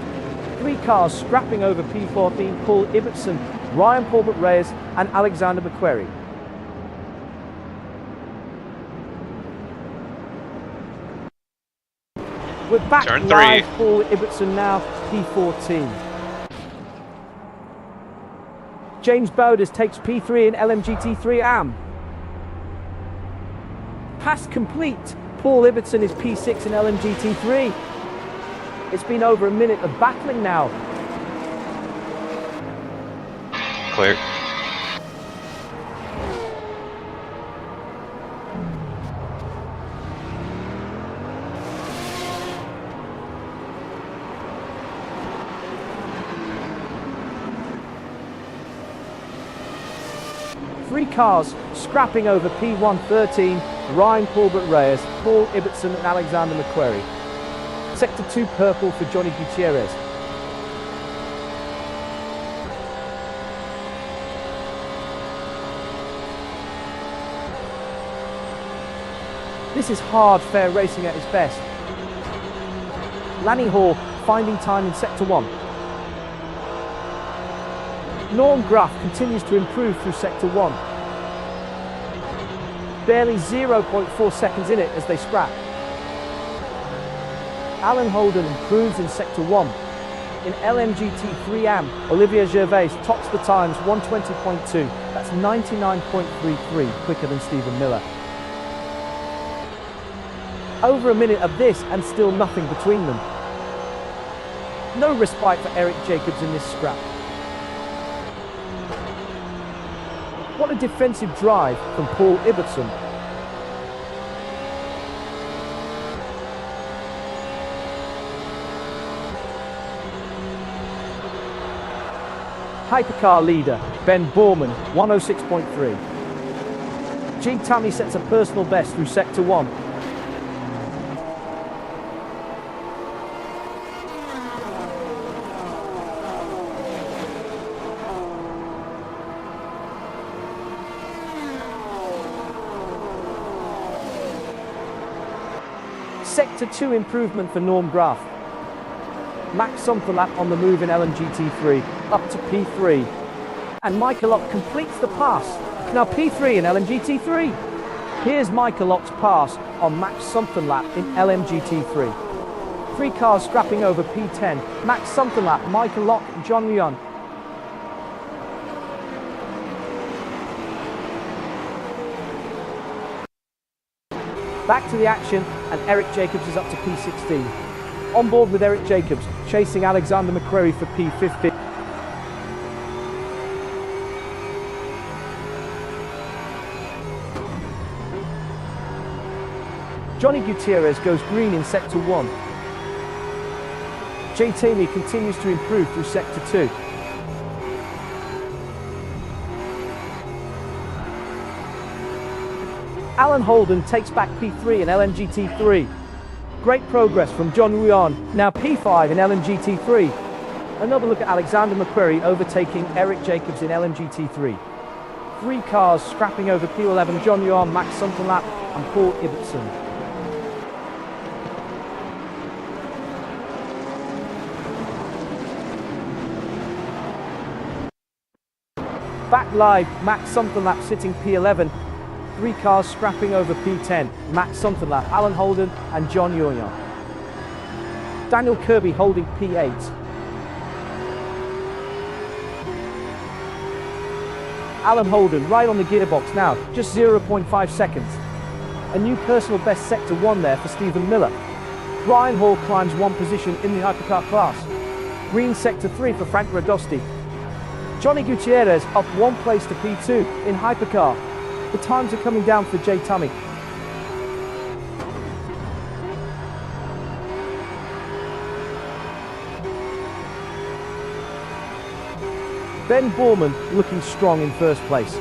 [SPEAKER 8] 3 cars scrapping over P14, Paul Ibbotson, Ryan Paulbert Reyes and Alexander McQuarrie. We're back
[SPEAKER 10] Turn 3.
[SPEAKER 8] live, Paul Ibbotson now, P14. James Bowders takes P3 in LMGT3 AM. Pass complete. Paul Ibbotson is P6 in LMGT3. It's been over a minute of battling now.
[SPEAKER 12] Clear.
[SPEAKER 8] Three cars scrapping over P113, Ryan Paulbert Reyes, Paul Ibbotson and Alexander McQuarrie. Sector 2 purple for Johnny Gutierrez. This is hard, fair racing at its best. Lanny Hall finding time in Sector 1. Norm Graff continues to improve through Sector 1. Barely 0.4 seconds in it as they scrap. Alan Holden improves in Sector 1. In LMGT3 AM, Olivier Gervais tops the times 120.2. That's 99.33, quicker than Stephen Miller. Over a minute of this and still nothing between them. No respite for Eric Jacobs in this scrap. What a defensive drive from Paul Ibbotson. Hypercar leader, Ben Borman, 106.3. G. Tammy sets a personal best through Sector 1. Sector 2 improvement for Norm Graff. Max Sumferlap on the move in LMGT3, up to P3. And Michael Ock completes the pass. Now P3 in LMGT3. Here's Michael Ock's pass on Max Sumferlap in LMGT3. 3 cars scrapping over P10. Max Sumferlap, Michael Ock, John Leon. Back to the action, and Eric Jacobs is up to P16. On board with Eric Jacobs, chasing Alexander McQuarrie for P15. Johnny Gutierrez goes green in Sector 1. Jay Tamey continues to improve through Sector 2. Alan Holden takes back P3 in LMGT3. Great progress from John Ruan, now P5 in LMGT3. Another look at Alexander McQuarrie overtaking Eric Jacobs in LMGT3. 3 cars scrapping over P11, John Yuan, Max Sunderlap and Paul Ibbotson. Back live, Max Sunderlap sitting P11, 3 cars scrapping over P10, Max Sunderlap, Alan Holden and John Yuan. Daniel Kirby holding P8. Alan Holden right on the gearbox now, just 0.5 seconds. A new personal best sector 1 there for Stephen Miller. Brian Hall climbs 1 position in the hypercar class. Green sector 3 for Frank Radosti. Johnny Gutierrez up 1 place to P2 in hypercar. The times are coming down for Jay Tummy. Ben Borman looking strong in first place.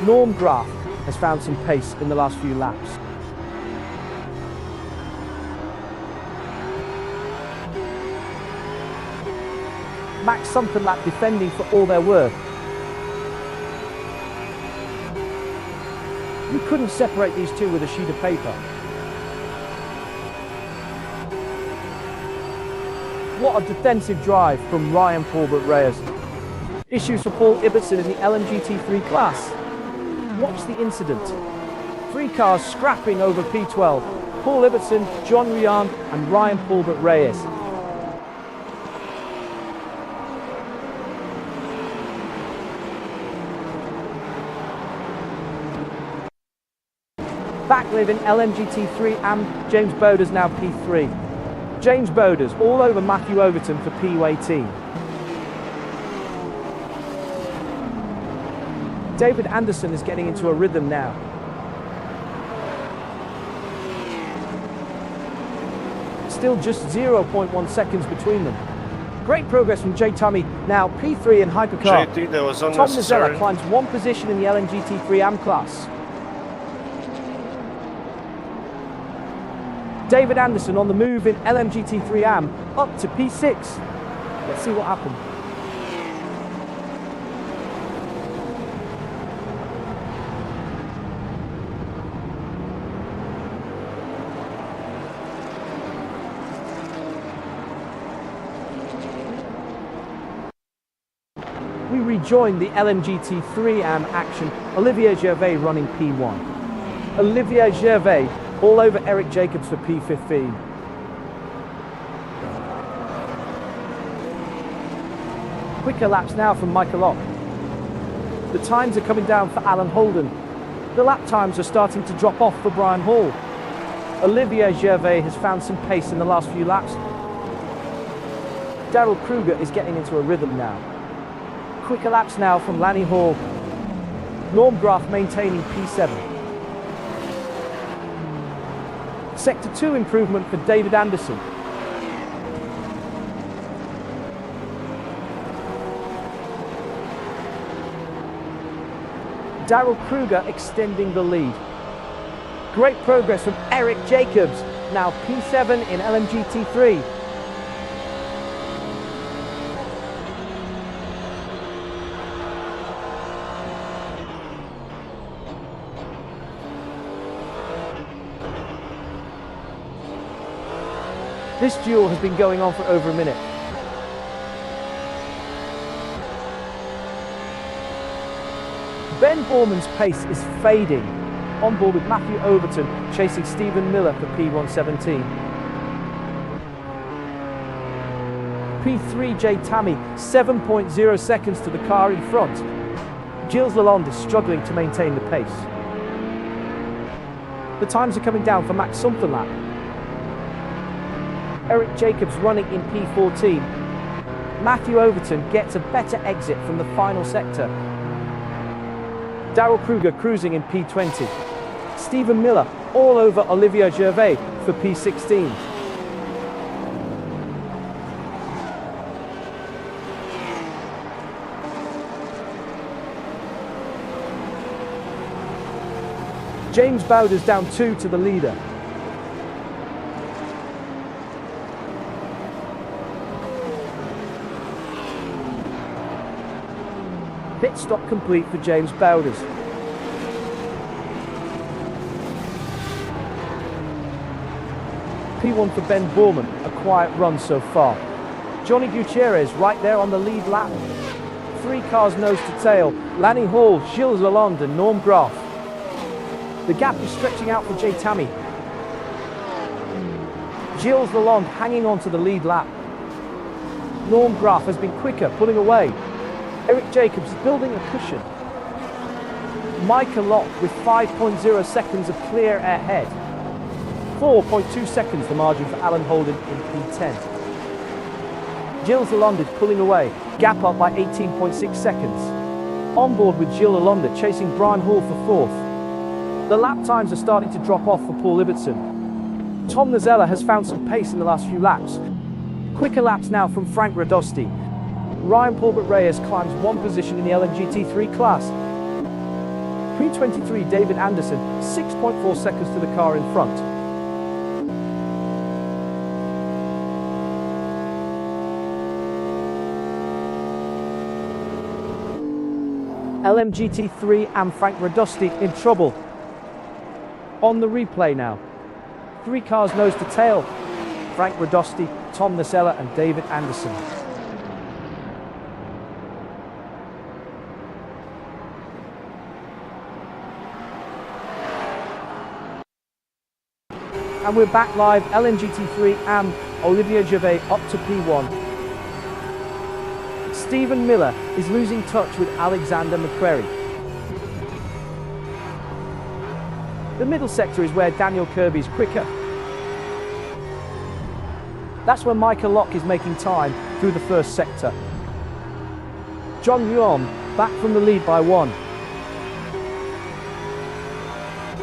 [SPEAKER 8] Norm Graf has found some pace in the last few laps. Max Sunderlap defending for all they're worth. You couldn't separate these two with a sheet of paper. What a defensive drive from Ryan Paulbert Reyes. Issues for Paul Ibbotson in the LMGT3 class. Watch the incident. 3 cars scrapping over P12. Paul Ibbotson, John Rian and Ryan Paulbert Reyes. Backlive in LMGT3 and James Boders now P3. James Boders all over Matthew Overton for P18. David Anderson is getting into a rhythm now. Still just 0.1 seconds between them. Great progress from Jay Tummy, now P3 in hypercar.
[SPEAKER 5] JT, that was
[SPEAKER 8] Tom
[SPEAKER 5] unnecessary.
[SPEAKER 8] Mazzella climbs 1 position in the LMGT3 AM class. David Anderson on the move in LMGT3 AM, up to P6. Let's see what happened. We rejoin the LMGT3 AM action. Olivier Gervais running P1. Olivier Gervais all over Eric Jacobs for P15. Quicker laps now from Michael Ock. The times are coming down for Alan Holden. The lap times are starting to drop off for Brian Hall. Olivier Gervais has found some pace in the last few laps. Daryl Kruger is getting into a rhythm now. Quicker laps now from Lanny Hall. Norm Graf maintaining P7. Sector 2 improvement for David Anderson. Daryl Kruger extending the lead. Great progress from Eric Jacobs, now P7 in LMGT3. This duel has been going on for over a minute. Ben Borman's pace is fading. On board with Matthew Overton chasing Stephen Miller for P117. P3 Jay Tammy, 7.0 seconds to the car in front. Gilles Lalonde is struggling to maintain the pace. The times are coming down for Max Sunderlap. Eric Jacobs running in P14. Matthew Overton gets a better exit from the final sector. Daryl Kruger cruising in P20. Stephen Miller all over Olivier Gervais for P16. James Bowders down 2 to the leader. Pit stop complete for James Bowders. P1 for Ben Borman, a quiet run so far. Johnny Gutierrez right there on the lead lap. 3 cars nose to tail, Lanny Hall, Gilles Lalonde and Norm Graf. The gap is stretching out for Jay Tammy. Gilles Lalonde hanging on to the lead lap. Norm Graf has been quicker, pulling away. Eric Jacobs building a cushion. Micah Locke with 5.0 seconds of clear ahead. 4.2 seconds the margin for Alan Holden in P10. Gilles Lalonde is pulling away, gap up by 18.6 seconds. On board with Gilles Lalonde chasing Brian Hall for 4th. The lap times are starting to drop off for Paul Ibbotson. Tom Nazella has found some pace in the last few laps. Quicker laps now from Frank Radosti. Ryan Paulbert Reyes climbs 1 position in the LMGT3 class. P23 David Anderson, 6.4 seconds to the car in front. LMGT3 and Frank Radosti in trouble. On the replay now. 3 cars nose to tail. Frank Radosti, Tom Nasella and David Anderson. And we're back live, LMGT3 and Olivier Gervais up to P1. Stephen Miller is losing touch with Alexander McQuarrie. The middle sector is where Daniel Kirby is quicker. That's where Micah Locke is making time through the first sector. John Yuan back from the lead by 1.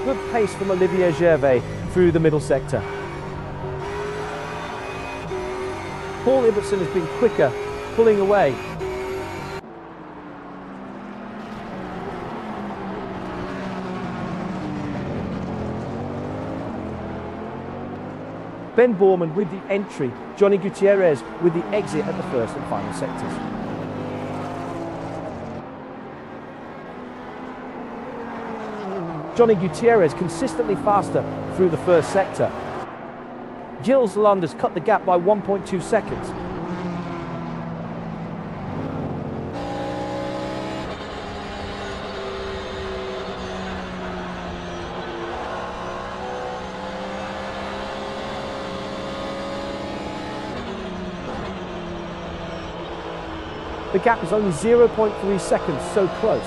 [SPEAKER 8] Good pace from Olivier Gervais through the middle sector. Paul Ibbotson has been quicker, pulling away. Ben Borman with the entry, Johnny Gutierrez with the exit at the first and final sectors. Johnny Gutierrez consistently faster through the first sector. Gilles Lalonde has cut the gap by 1.2 seconds. The gap is only 0.3 seconds, so close.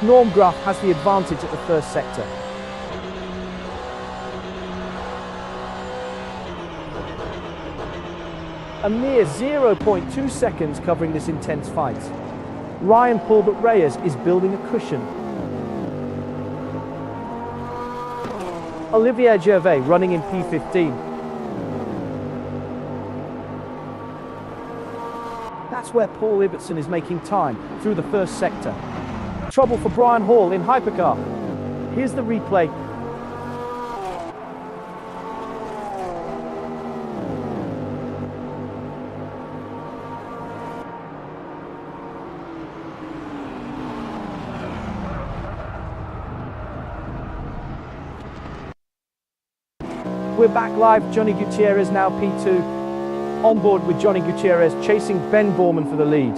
[SPEAKER 8] Norm Graf has the advantage at the first sector. A mere 0.2 seconds covering this intense fight. Ryan Paulbert Reyes is building a cushion. Olivier Gervais running in P15. That's where Paul Ibbotson is making time through the first sector. Trouble for Brian Hall in Hypercar. Here's the replay. We're back live, Johnny Gutierrez now P2. On board with Johnny Gutierrez chasing Ben Borman for the lead.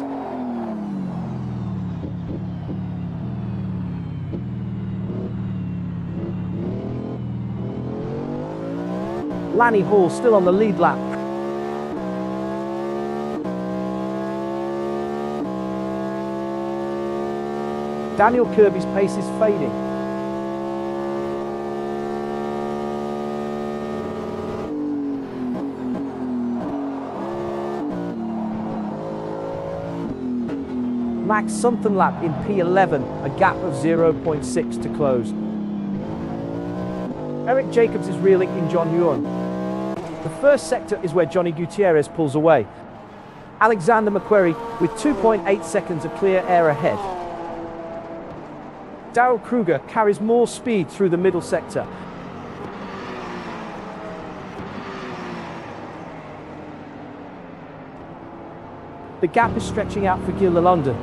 [SPEAKER 8] Lanny Hall still on the lead lap. Daniel Kirby's pace is fading. Max Something-Lap in P11, a gap of 0.6 to close. Eric Jacobs is reeling in John Yuan. The first sector is where Johnny Gutierrez pulls away. Alexander McQuarrie with 2.8 seconds of clear air ahead. Darrell Kruger carries more speed through the middle sector. The gap is stretching out for Gilles Lalonde.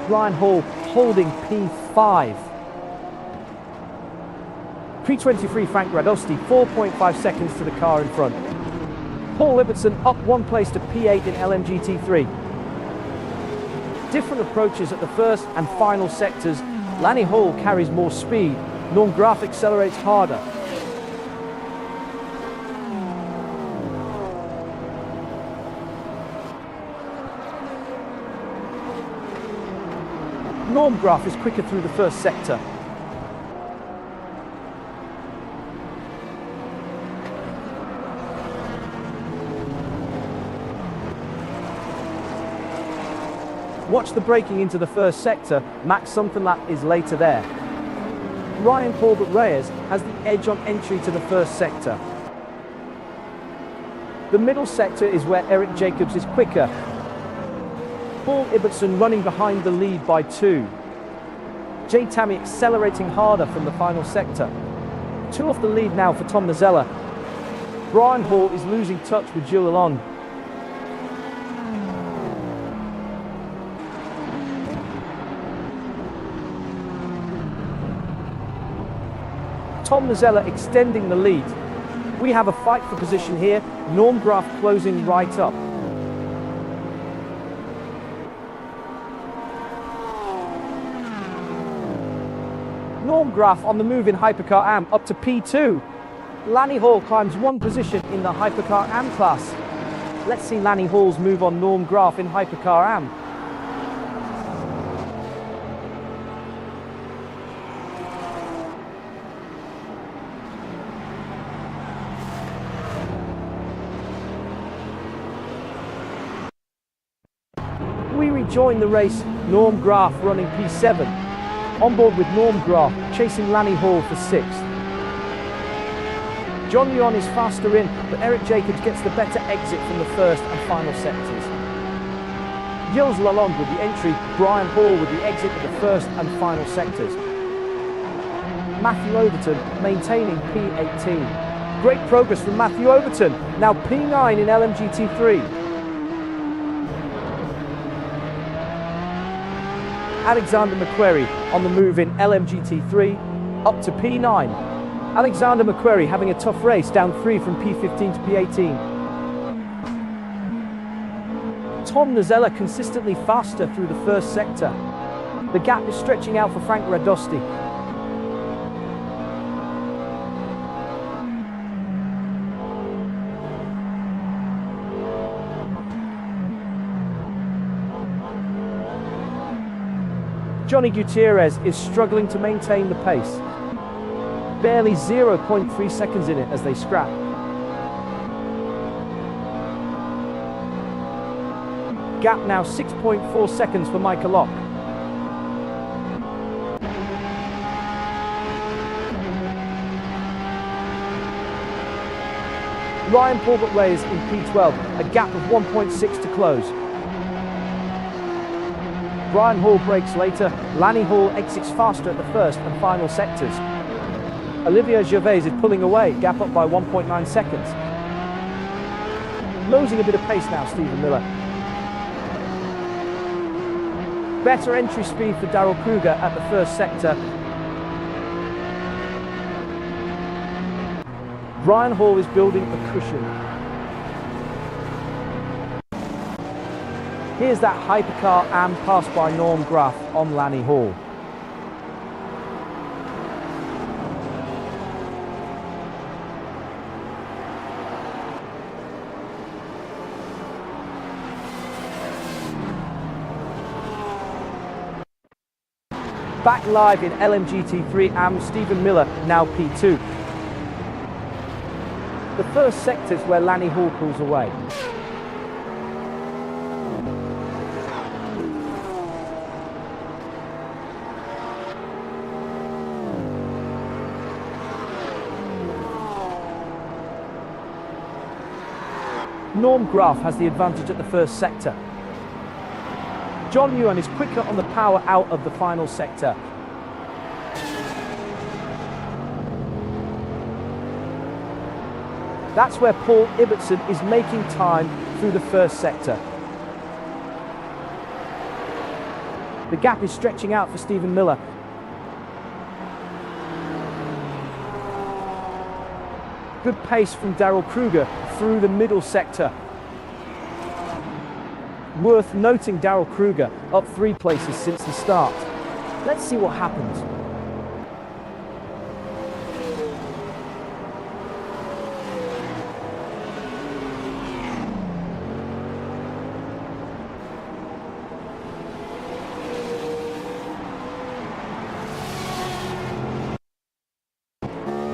[SPEAKER 8] Ryan Hall holding P5. P23 Frank Radosti, 4.5 seconds to the car in front. Paul Ibbotson up 1 place to P8 in LMGT3. Different approaches at the first and final sectors. Lanny Hall carries more speed. Norm Graf accelerates harder. Norm Graf is quicker through the first sector. Watch the braking into the first sector. Max Somfenlap is later there. Ryan Corbett Reyes has the edge on entry to the first sector. The middle sector is where Eric Jacobs is quicker. Paul Ibbotson running behind the lead by 2. Jay Tammy accelerating harder from the final sector. 2 off the lead now for Tom Nazella. Brian Hall is losing touch with Gilles Lalonde. Tom Nazella extending the lead. We have a fight for position here. Norm Graf closing right up. Norm Graf on the move in Hypercar AM up to P2. Lanny Hall climbs 1 position in the Hypercar AM class. Let's see Lanny Hall's move on Norm Graf in Hypercar AM. We rejoin the race, Norm Graf running P7. On board with Norm Graf, chasing Lanny Hall for 6th. John Leon is faster in, but Eric Jacobs gets the better exit from the first and final sectors. Gilles Lalonde with the entry, Brian Hall with the exit of the first and final sectors. Matthew Overton maintaining P18. Great progress from Matthew Overton, now P9 in LMGT3. Alexander McQuarrie on the move in LMGT3, up to P9. Alexander McQuarrie having a tough race, down 3 from P15 to P18. Tom Nazella consistently faster through the first sector. The gap is stretching out for Frank Radosti. Johnny Gutierrez is struggling to maintain the pace. Barely 0.3 seconds in it as they scrap. Gap now 6.4 seconds for Michael Locke. Ryan Corbett Reyes in P12, a gap of 1.6 to close. Brian Hall brakes later. Lanny Hall exits faster at the first and final sectors. Olivier Gervais is pulling away, gap up by 1.9 seconds. Losing a bit of pace now, Stephen Miller. Better entry speed for Darrell Kruger at the first sector. Brian Hall is building a cushion. Here's that Hypercar AM pass by Norm Graf on Lanny Hall. Back live in LMGT3 AM, Stephen Miller now P2. The first sector is where Lanny Hall pulls away. Norm Graf has the advantage at the first sector. John Ewan is quicker on the power out of the final sector. That's where Paul Ibbotson is making time through the first sector. The gap is stretching out for Stephen Miller. Good pace from Daryl Kruger through the middle sector. Worth noting Daryl Kruger up 3 places since the start. Let's see what happens.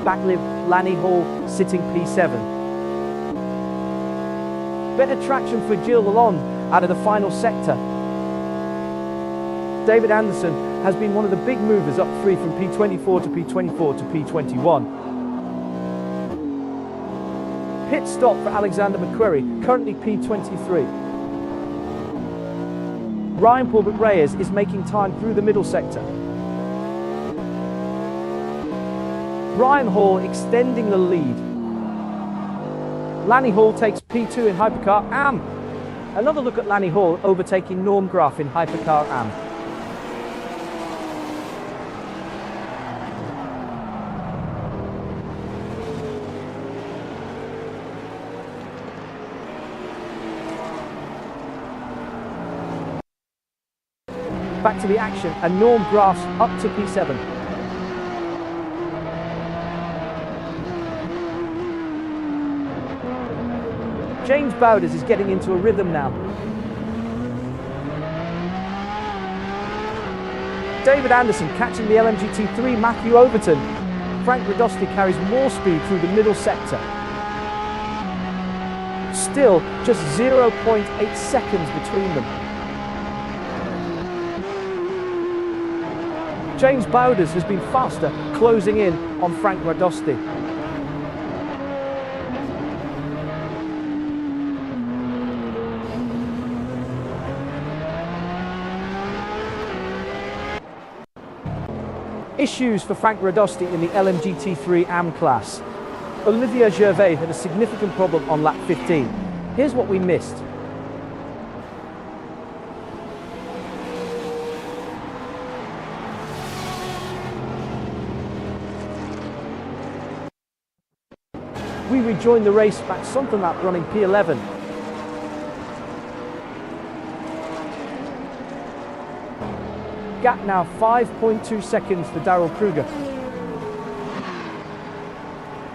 [SPEAKER 8] Backlip Lanny Hall sitting P7. Better traction for Gilles Lalonde out of the final sector. David Anderson has been one of the big movers up 3 from P24 to P24 to P21. Pit stop for Alexander McQuarrie, currently P23. Ryan Pulbert Reyes is making time through the middle sector. Ryan Hall extending the lead. Lanny Hall takes P2 in Hypercar AM. Another look at Lanny Hall overtaking Norm Graf in Hypercar AM. Back to the action, and Norm Graf's up to P7. James Bowders is getting into a rhythm now. David Anderson catching the LMGT3 Matthew Overton. Frank Radosti carries more speed through the middle sector. Still, just 0.8 seconds between them. James Bowders has been faster, closing in on Frank Radosti. Issues for Frank Radosti in the LMGT3 AM class. Olivier Gervais had a significant problem on lap 15. Here's what we missed. We rejoin the race back something lap running P11. Gap now 5.2 seconds for Daryl Kruger.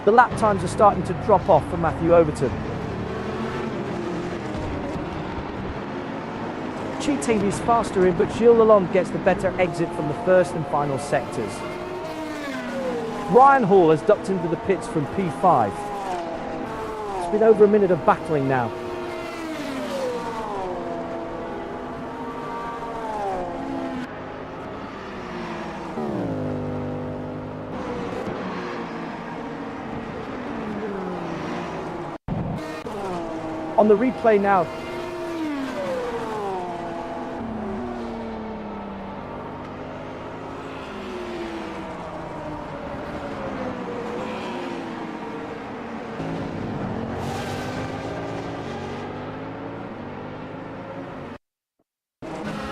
[SPEAKER 8] The lap times are starting to drop off for Matthew Overton. Cheating is faster in, but Gilles Lalonde gets the better exit from the first and final sectors. Ryan Hall has ducked into the pits from P5. It's been over a minute of battling now. On the replay now.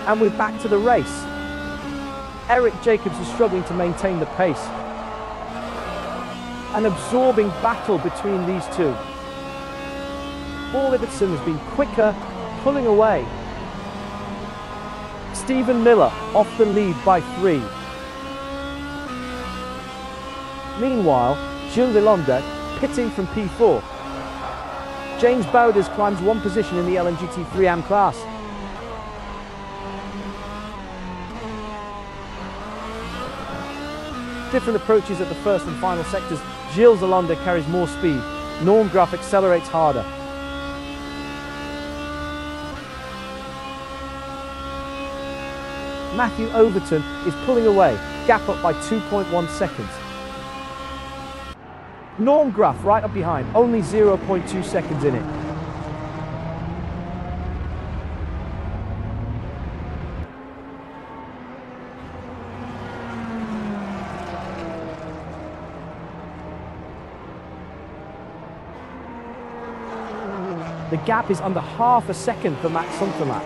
[SPEAKER 8] And we're back to the race. Eric Jacobs is struggling to maintain the pace. An absorbing battle between these two. Paul Ibbotson has been quicker, pulling away. Stephen Miller off the lead by 3. Meanwhile, Gilles Lalonde pitting from P4. James Bowders climbs 1 position in the LMGT3 AM class. Different approaches at the first and final sectors. Gilles Lalonde carries more speed. Norm Graf accelerates harder. Matthew Overton is pulling away, gap up by 2.1 seconds. Norm Graf right up behind, only 0.2 seconds in it. The gap is under half a second for Max Huntermatt.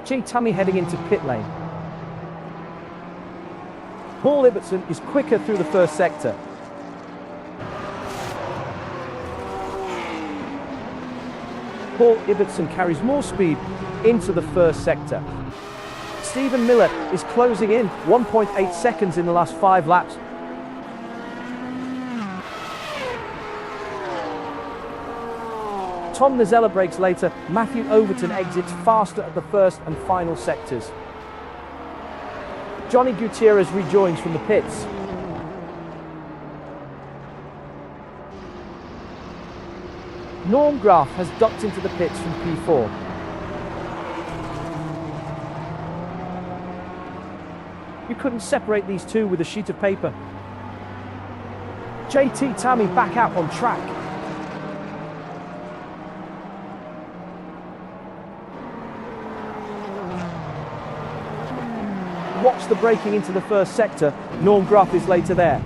[SPEAKER 8] J. Tammy heading into pit lane. Paul Ibbotson is quicker through the first sector. Paul Ibbotson carries more speed into the first sector. Stephen Miller is closing in 1.8 seconds in the last 5 laps. Tom Nazella brakes later. Matthew Overton exits faster at the first and final sectors. Johnny Gutierrez rejoins from the pits. Norm Graf has ducked into the pits from P4. You couldn't separate these two with a sheet of paper. JT Tammy back out on track. Watch the braking into the first sector. Norm Graf is later there.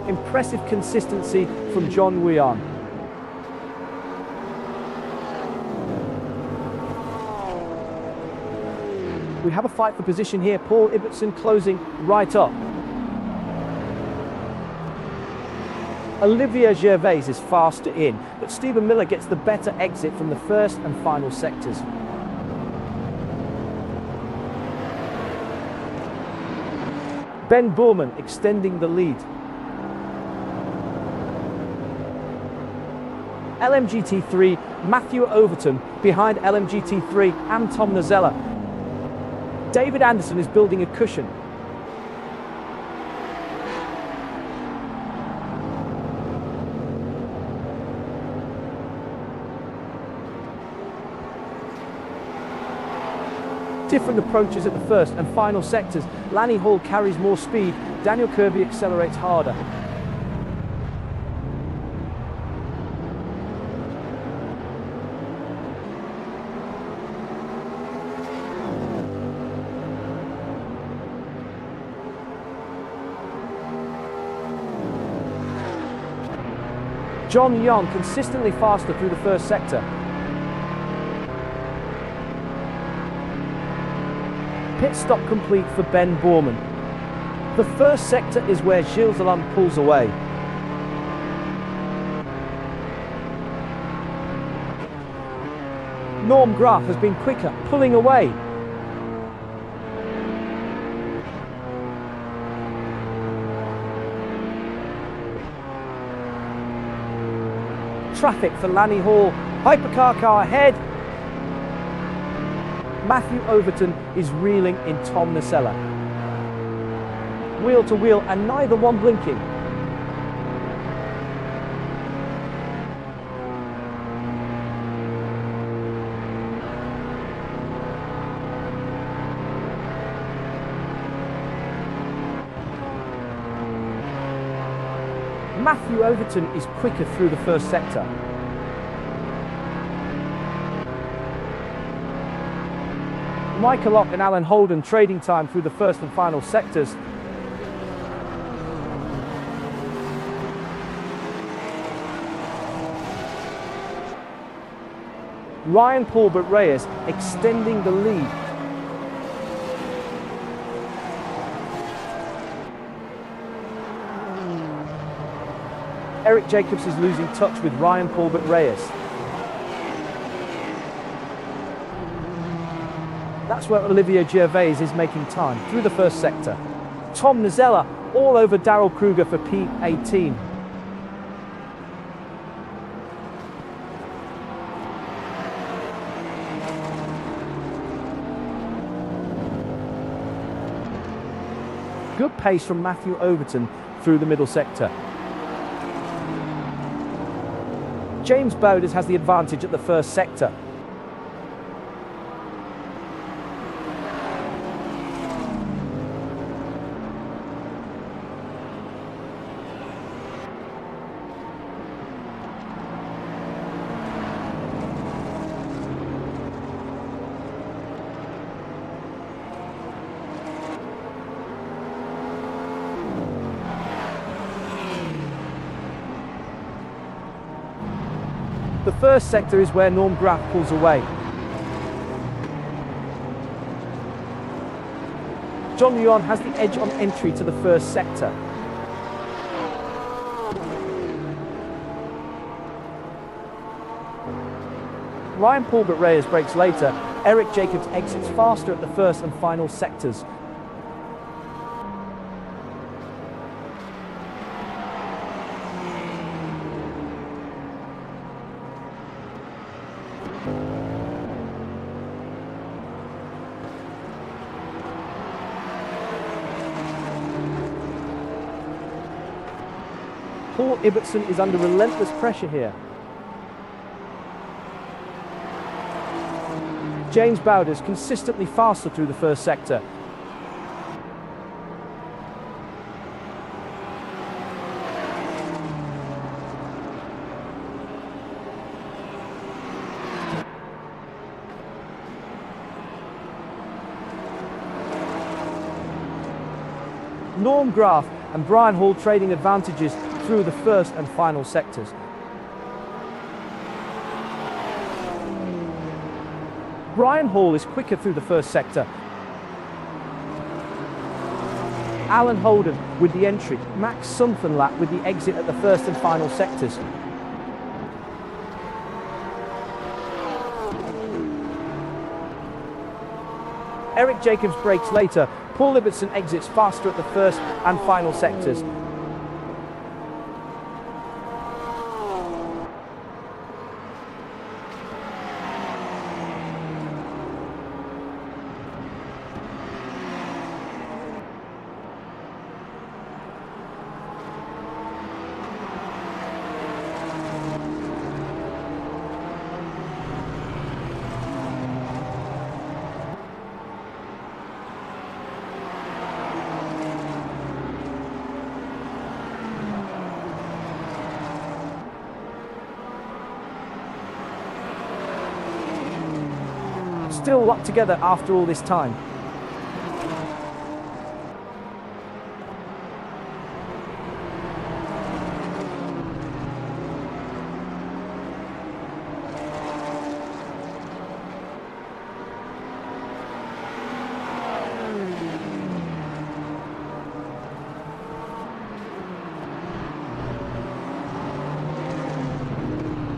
[SPEAKER 8] Impressive consistency from John Weon. We have a fight for position here. Paul Ibbotson closing right up. Olivier Gervais is faster in, but Stephen Miller gets the better exit from the first and final sectors. Ben Boorman extending the lead. LMGT3, Matthew Overton behind LMGT3 and Tom Nazella. David Anderson is building a cushion. Different approaches at the first and final sectors. Lanny Hall carries more speed. Daniel Kirby accelerates harder. John Young consistently faster through the first sector. Pit stop complete for Ben Boorman. The first sector is where Gilles Lalonde pulls away. Norm Graf has been quicker, pulling away. Traffic for Lanny Hall. Hypercar car ahead. Matthew Overton is reeling in Tom Nazella. Wheel to wheel and neither one blinking. Matthew Overton is quicker through the first sector. Michael Lock and Alan Holden trading time through the first and final sectors. Ryan Paulbert Reyes extending the lead. Eric Jacobs is losing touch with Ryan Paulbert Reyes. That's where Olivier Gervais is making time through the first sector. Tom Nazella all over Darrell Kruger for P18. Good pace from Matthew Overton through the middle sector. James Bowders has the advantage at the first sector. The first sector is where Norm Graf pulls away. John Leon has the edge on entry to the first sector. Ryan Paulbert Reyes brakes later. Eric Jacobs exits faster at the first and final sectors. Paul Ibbotson is under relentless pressure here. James Bowders consistently faster through the first sector. Norm Graf and Brian Hall trading advantages through the first and final sectors. Brian Hall is quicker through the first sector. Alan Holden with the entry. Max Sunfenlat with the exit at the first and final sectors. Eric Jacobs brakes later. Paul Ibbotson exits faster at the first and final sectors. Still locked together after all this time.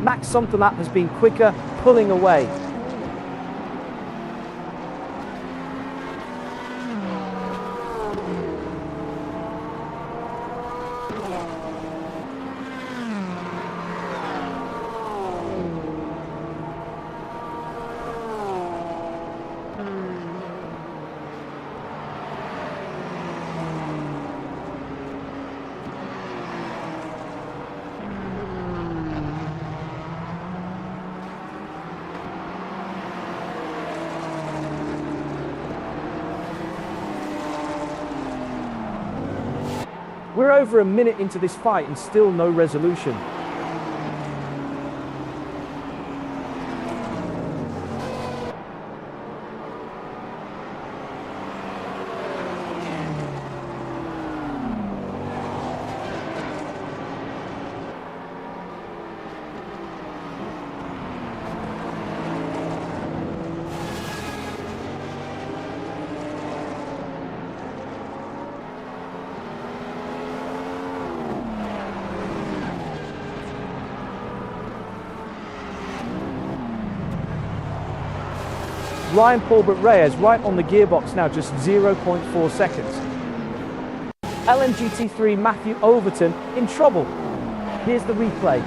[SPEAKER 8] Max Sunfenlat has been quicker, pulling away. We're over a minute into this fight and still no resolution. Ryan Paulbert Reyes right on the gearbox now, just 0.4 seconds. LMGT3 Matthew Overton in trouble. Here's the replay.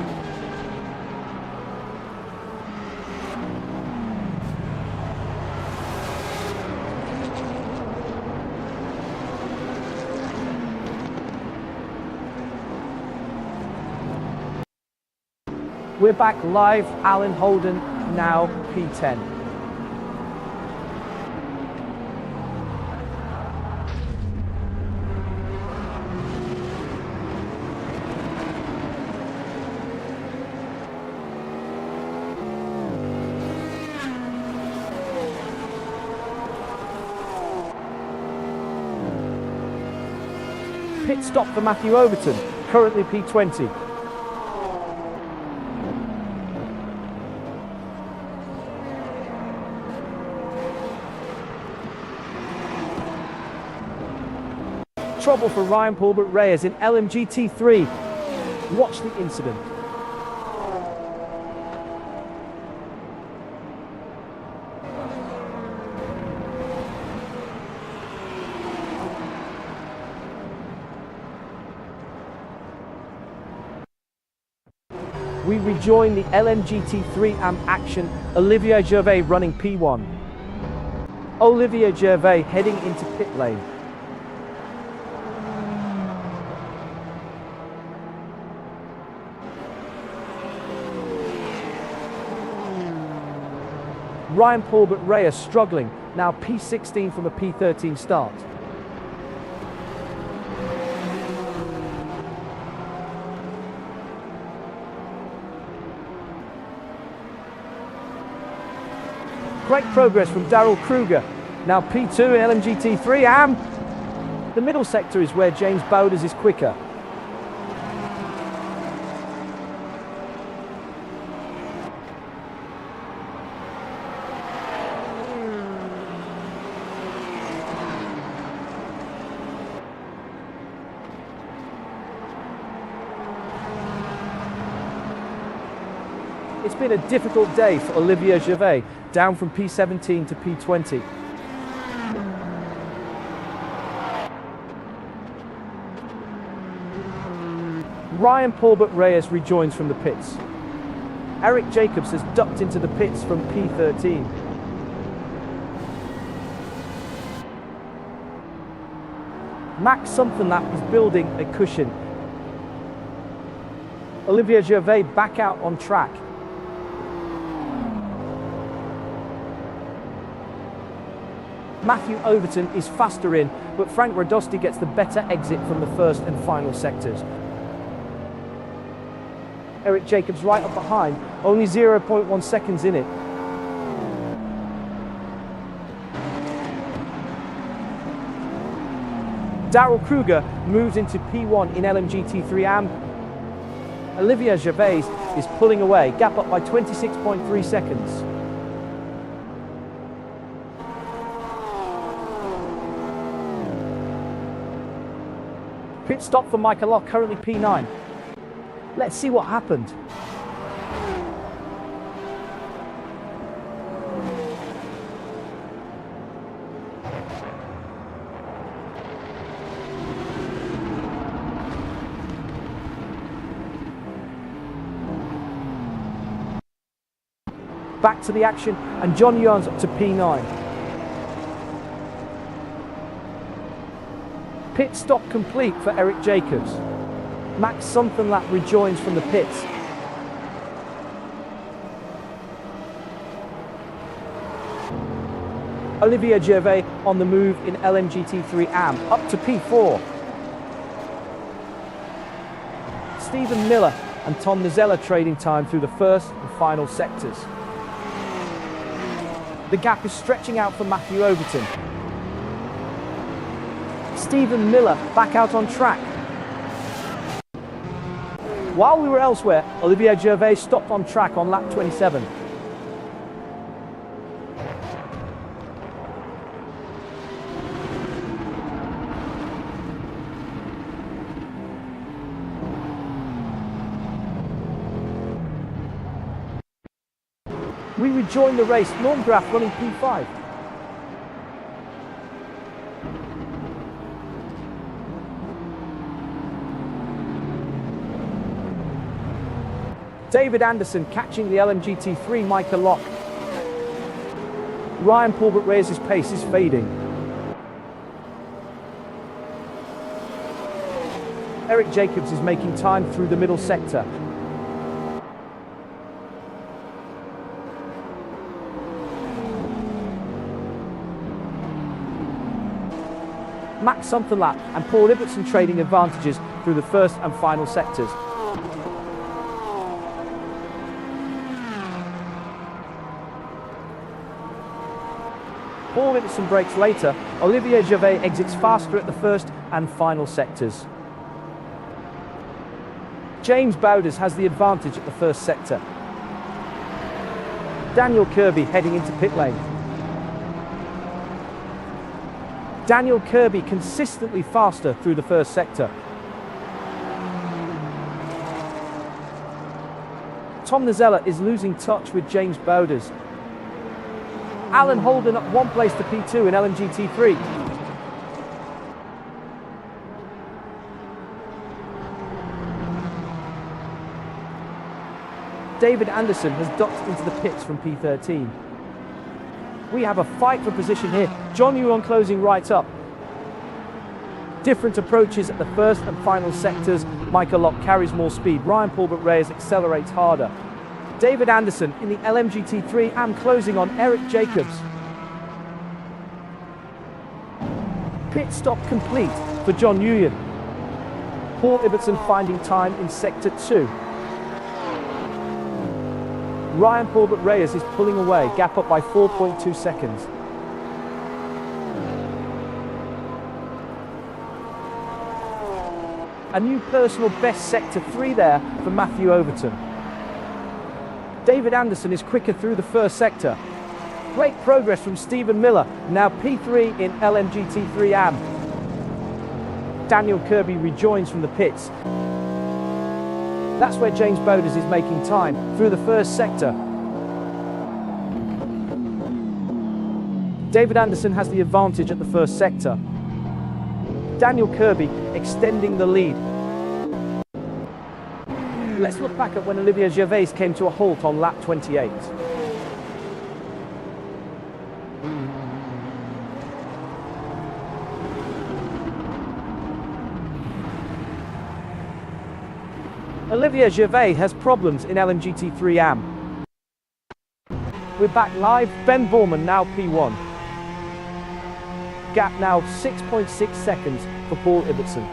[SPEAKER 8] We're back live. Alan Holden now P10. Pit stop for Matthew Overton, currently P20. trouble for Ryan Paulbert Reyes in LMGT3. Watch the incident. We rejoin the LMGT3 AM action. Olivier Gervais running P1. Olivier Gervais heading into pit lane. Ryan Paulbert Reyes struggling, now P16 from a P13 start. Great progress from Daryl Kruger, now P2 in LMGT3 and the middle sector is where James Bowders is quicker. It's been a difficult day for Olivier Gervais, down from P17 to P20. Ryan Paulbert Reyes rejoins from the pits. Eric Jacobs has ducked into the pits from P13. Max Somethinglap is building a cushion. Olivier Gervais back out on track. Matthew Overton is faster in, but Frank Radosti gets the better exit from the first and final sectors. Eric Jacobs right up behind, only 0.1 seconds in it. Daryl Kruger moves into P1 in LMGT3 AM. Olivier Gervais is pulling away, gap up by 26.3 seconds. Pit stop for Michael Locke, currently P9. Let's see what happened. Back to the action, and John Yarns up to P9. Pit stop complete for Eric Jacobs. Max Somethinglap rejoins from the pits. Olivier Gervais on the move in LMGT3 AM, up to P4. Stephen Miller and Tom Nizella trading time through the first and final sectors. The gap is stretching out for Matthew Overton. Stephen Miller back out on track. While we were elsewhere, Olivier Gervais stopped on track on lap 27. We rejoin the race, Norm Graff running P5. David Anderson catching the LMGT3 Michael Locke. Ryan Paulbert Reyes' pace is fading. Eric Jacobs is making time through the middle sector. Max Somethinglap and Paul Ibbotson trading advantages through the first and final sectors. Paul Ibbotson brakes later. Olivier Gervais exits faster at the first and final sectors. James Bowders has the advantage at the first sector. Daniel Kirby heading into pit lane. Daniel Kirby consistently faster through the first sector. Tom Nazella is losing touch with James Bowders. Alan Holden up 1 place to P2 in LMGT3. David Anderson has ducked into the pits from P13. We have a fight for position here. John Yuan closing right up. Different approaches at the first and final sectors. Michael Locke carries more speed. Ryan Paulbert Reyes accelerates harder. David Anderson in the LMGT3 and closing on Eric Jacobs. Pit stop complete for John Nguyen. Paul Ibbotson finding time in sector 2. Ryan Paulbert Reyes is pulling away, gap up by 4.2 seconds. A new personal best sector 3 there for Matthew Overton. David Anderson is quicker through the first sector. Great progress from Stephen Miller, now P3 in LMGT3 AM. Daniel Kirby rejoins from the pits. That's where James Bowders is making time through the first sector. David Anderson has the advantage at the first sector. Daniel Kirby extending the lead. Let's look back at when Olivier Gervais came to a halt on lap 28. Olivier Gervais has problems in LMGT3 AM. We're back live. Ben Borman now P1. Gap now 6.6 seconds for Paul Ibbotson.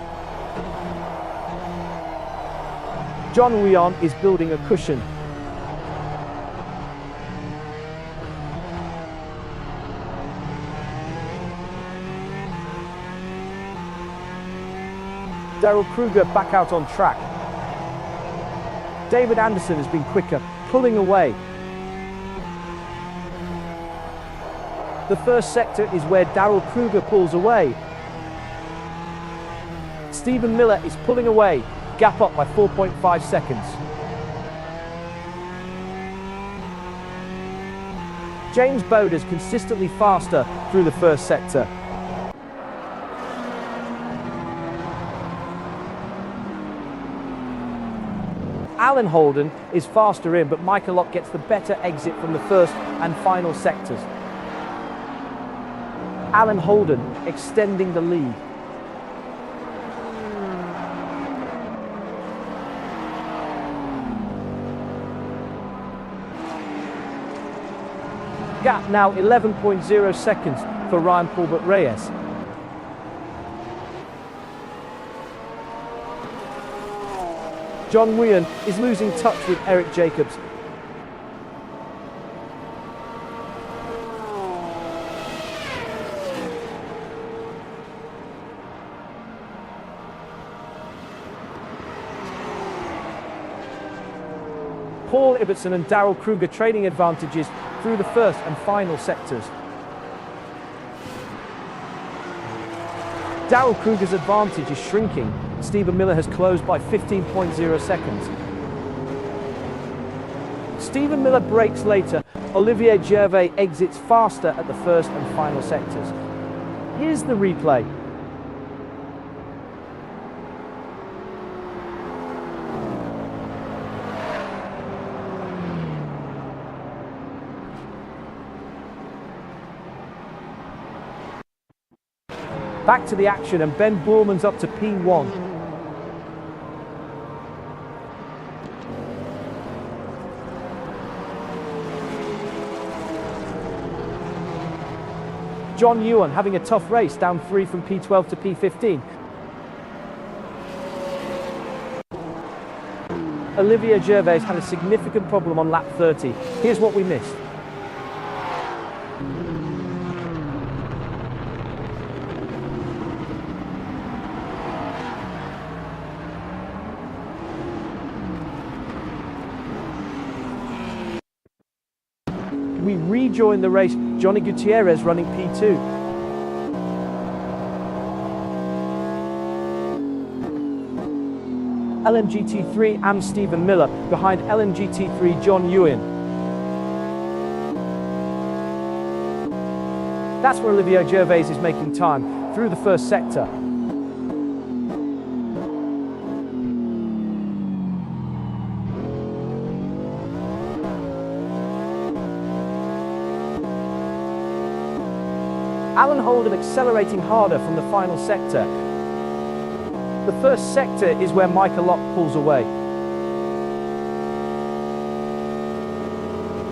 [SPEAKER 8] John Nguyen is building a cushion. Daryl Kruger back out on track. David Anderson has been quicker, pulling away. The first sector is where Daryl Kruger pulls away. Stephen Miller is pulling away, gap up by 4.5 seconds. James Bowders consistently faster through the first sector. Alan Holden is faster in, but Michael Locke gets the better exit from the first and final sectors. Alan Holden extending the lead. Gap now 11.0 seconds for Ryan Paulbert Reyes. John Nguyen is losing touch with Eric Jacobs. Paul Ibbotson and Daryl Kruger trading advantages through the first and final sectors. Daryl Kruger's advantage is shrinking. Stephen Miller has closed by 15.0 seconds. Stephen Miller brakes later. Olivier Gervais exits faster at the first and final sectors. Here's the replay. Back to the action, and Ben Borman's up to P1. John Yuan having a tough race, down 3 from P12 to P15. Olivier Gervais had a significant problem on lap 30. Here's what we missed. We rejoin the race. Johnny Gutierrez running P2. LMGT3 and Stephen Miller behind LMGT3 John Ewan. That's where Olivier Gervais is making time through the first sector. Alan Holden accelerating harder from the final sector. The first sector is where Michael Locke pulls away.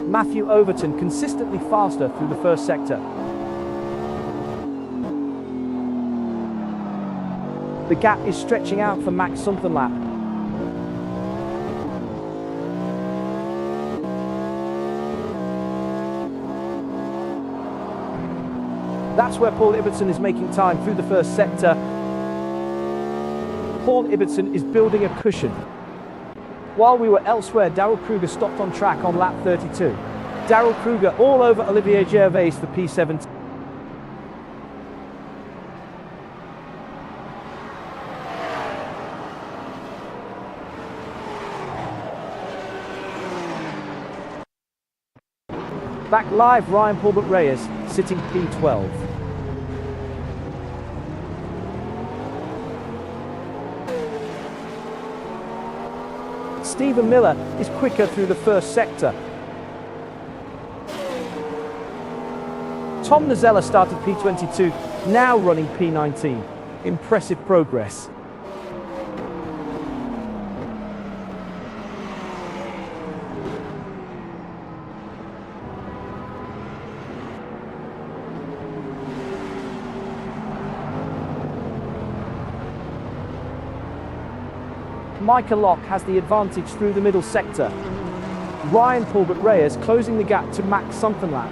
[SPEAKER 8] Matthew Overton consistently faster through the first sector. The gap is stretching out for Max Somethinglap. That's where Paul Ibbotson is making time through the first sector. Paul Ibbotson is building a cushion. While we were elsewhere, Daryl Kruger stopped on track on lap 32. Daryl Kruger all over Olivier Gervais for P17. Back live, Ryan Paulbert Reyes sitting P12. Stephen Miller is quicker through the first sector. Tom Nazella started P22, now running P19. Impressive progress. Michael Locke has the advantage through the middle sector. Ryan Paulbert Reyes closing the gap to Max Somethinglap.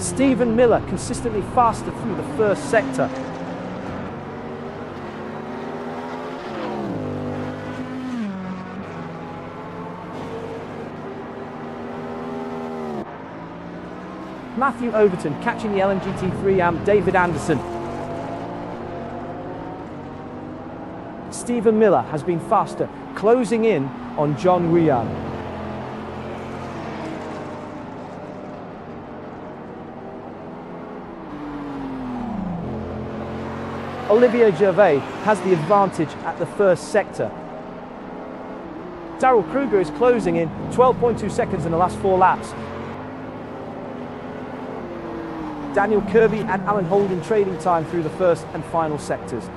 [SPEAKER 8] Stephen Miller consistently faster through the first sector. Matthew Overton catching the LMGT3 amp David Anderson. Stephen Miller has been faster, closing in on John Rian. Olivier Gervais has the advantage at the first sector. Daryl Kruger is closing in 12.2 seconds in the last 4 laps. Daniel Kirby and Alan Holden trading time through the first and final sectors.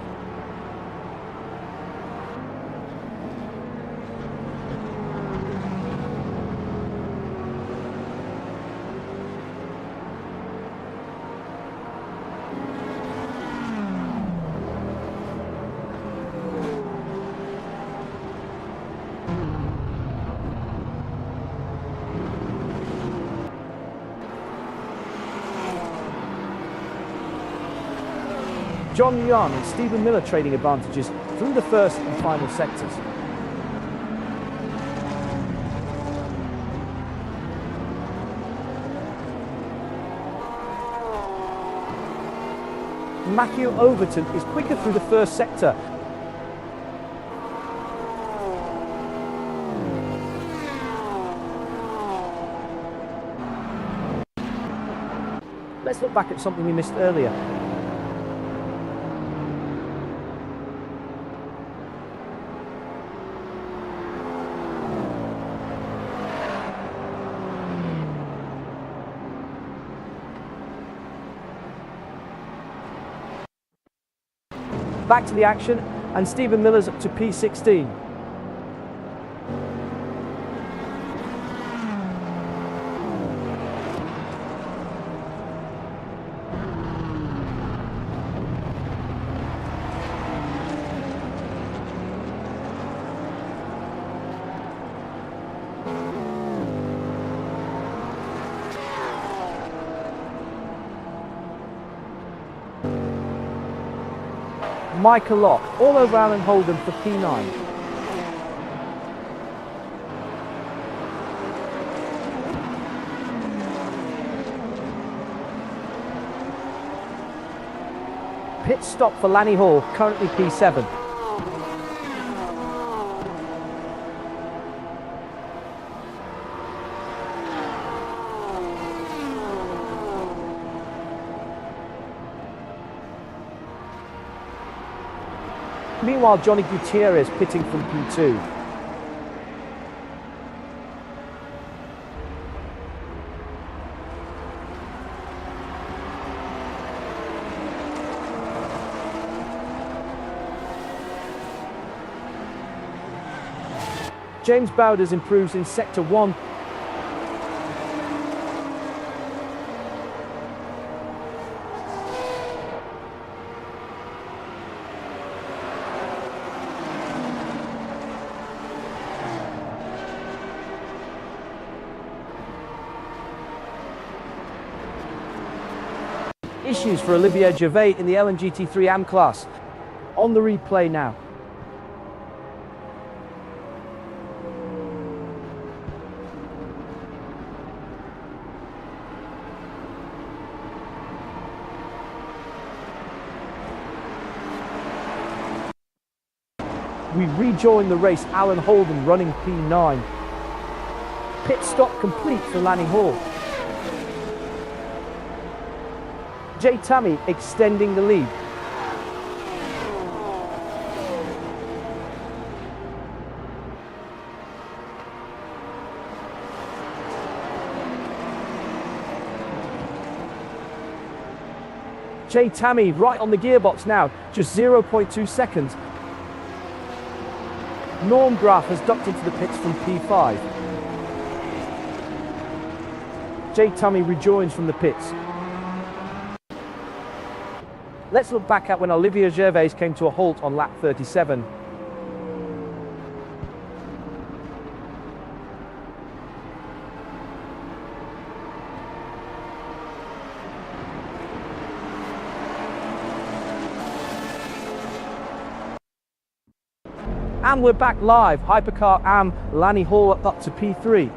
[SPEAKER 8] John Yuan and Stephen Miller trading advantages through the first and final sectors. Matthew Overton is quicker through the first sector. Let's look back at something we missed earlier. Back to the action, and Stephen Miller's up to P16. Michael Locke all over Alan Holden for P9. Pit stop for Lanny Hall, currently P7. Meanwhile, Johnny Gutierrez pitting from P2. James Bowders improves in Sector 1. Issues for Olivier Gervais in the LMGT3 AM class. On the replay now. We rejoin the race, Alan Holden running P9. Pit stop complete for Lanny Hall. Jay Tammy extending the lead. Jay Tammy right on the gearbox now, just 0.2 seconds. Norm Graf has ducked into the pits from P5. Jay Tammy rejoins from the pits. Let's look back at when Olivier Gervais came to a halt on lap 37. And we're back live. Hypercar AM, Lanny Hall up to P3.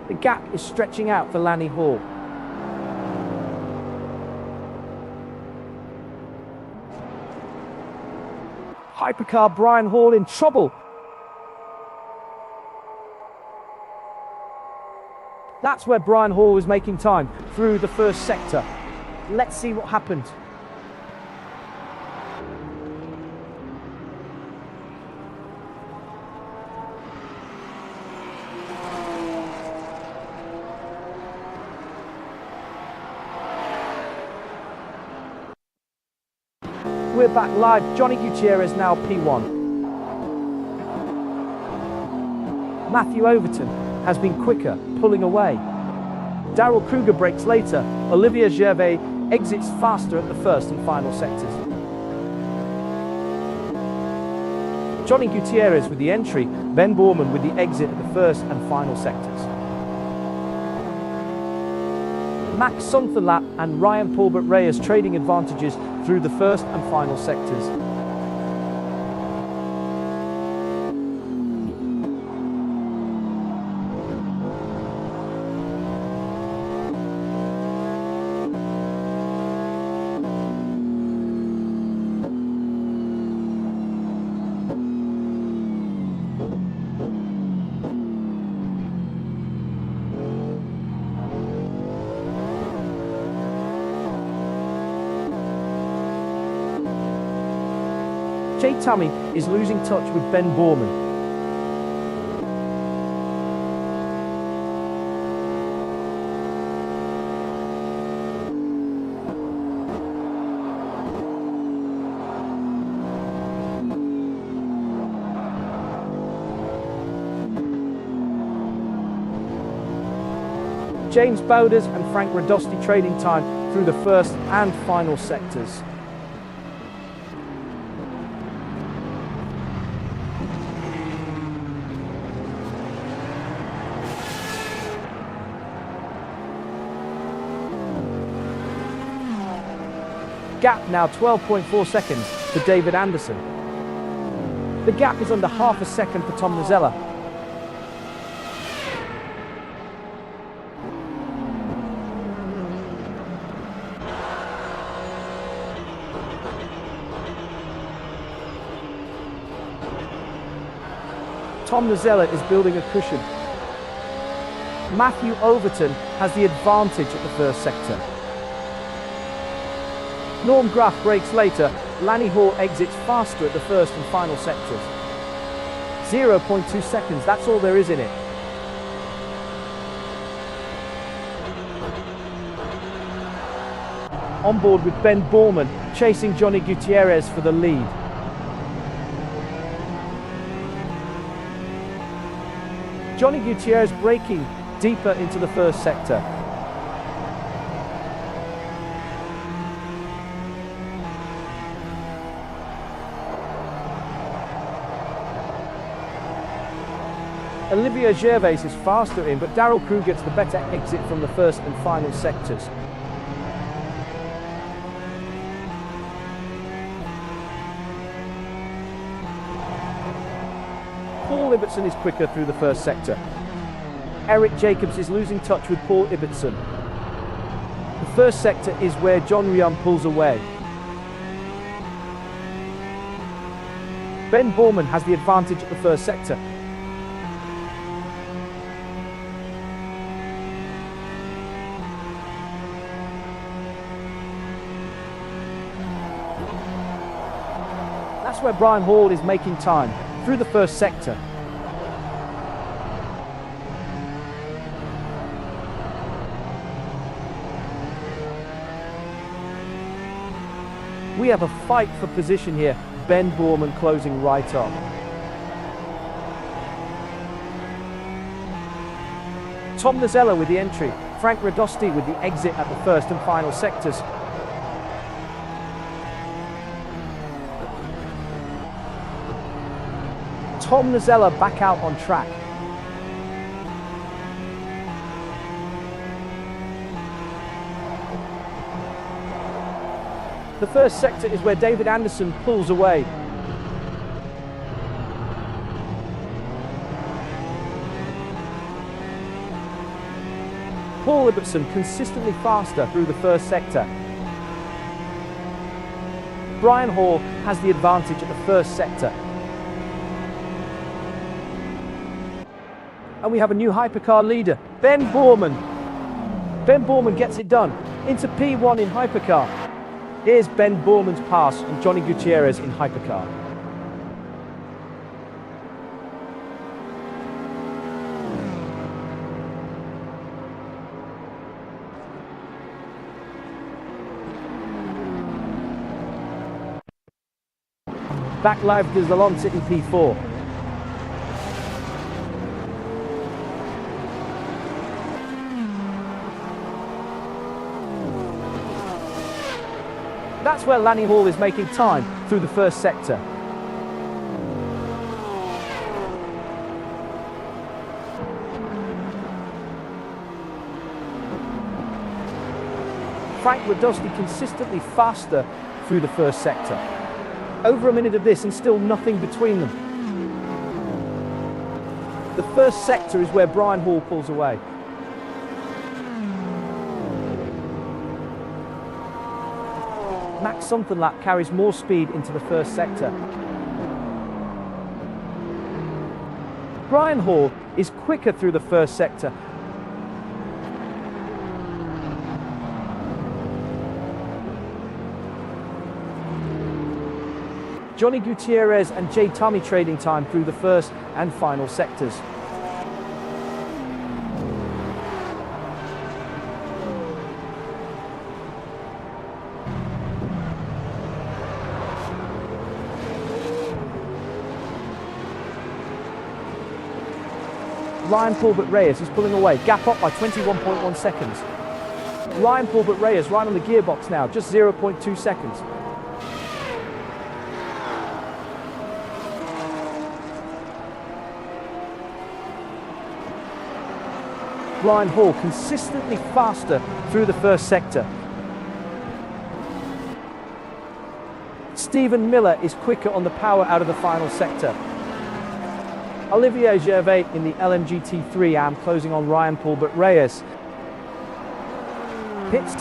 [SPEAKER 8] The gap is stretching out for Lanny Hall. Hypercar Brian Hall in trouble. That's where Brian Hall was making time through the first sector. Let's see what happened. We're back live. Johnny Gutierrez now P1. Matthew Overton has been quicker, pulling away. Daryl Kruger breaks later. Olivier Gervais exits faster at the first and final sectors. Johnny Gutierrez with the entry, Ben Borman with the exit at the first and final sectors. Max Sonthernlap and Ryan Paulbert Reyes trading advantages through the first and final sectors. Jay Tammy is losing touch with Ben Borman. James Bowders and Frank Radosti trading time through the first and final sectors. Gap now 12.4 seconds for David Anderson. The gap is under half a second for Tom Nozella. Tom Nazella is building a cushion. Matthew Overton has the advantage at the first sector. Norm Graff brakes later. Lanny Hall exits faster at the first and final sectors. 0.2 seconds, that's all there is in it. On board with Ben Borman, chasing Johnny Gutierrez for the lead. Johnny Gutierrez braking deeper into the first sector. Olivier Gervais is faster in, but Darrell Crew gets the better exit from the first and final sectors. Paul Ibbotson is quicker through the first sector. Eric Jacobs is losing touch with Paul Ibbotson. The first sector is where John Ryan pulls away. Ben Borman has the advantage at the first sector. That's where Brian Hall is making time through the first sector. We have a fight for position here. Ben Borman closing right up. Tom Nazella with the entry. Frank Radosti with the exit at the first and final sectors. Tom Nazella back out on track. The first sector is where David Anderson pulls away. Paul Ibbotson consistently faster through the first sector. Brian Hall has the advantage at the first sector. And we have a new hypercar leader, Ben Borman. Ben Borman gets it done into P1 in hypercar. Here's Ben Borman's pass on Johnny Gutierrez in hypercar. Back live because the long sit in P4. That's where Lanny Hall is making time through the first sector. Frank Radosti consistently faster through the first sector. Over a minute of this and still nothing between them. The first sector is where Brian Hall pulls away. Max Somethinglap carries more speed into the first sector. Brian Hall is quicker through the first sector. Johnny Gutierrez and Jay Tommy trading time through the first and final sectors. Ryan Pulbert Reyes is pulling away, gap up by 21.1 seconds. Ryan Pulbert Reyes right on the gearbox now, just 0.2 seconds. Brian Hall consistently faster through the first sector. Stephen Miller is quicker on the power out of the final sector. Olivier Gervais in the LMGT3 AM closing on Ryan Pulbert Reyes. Pits.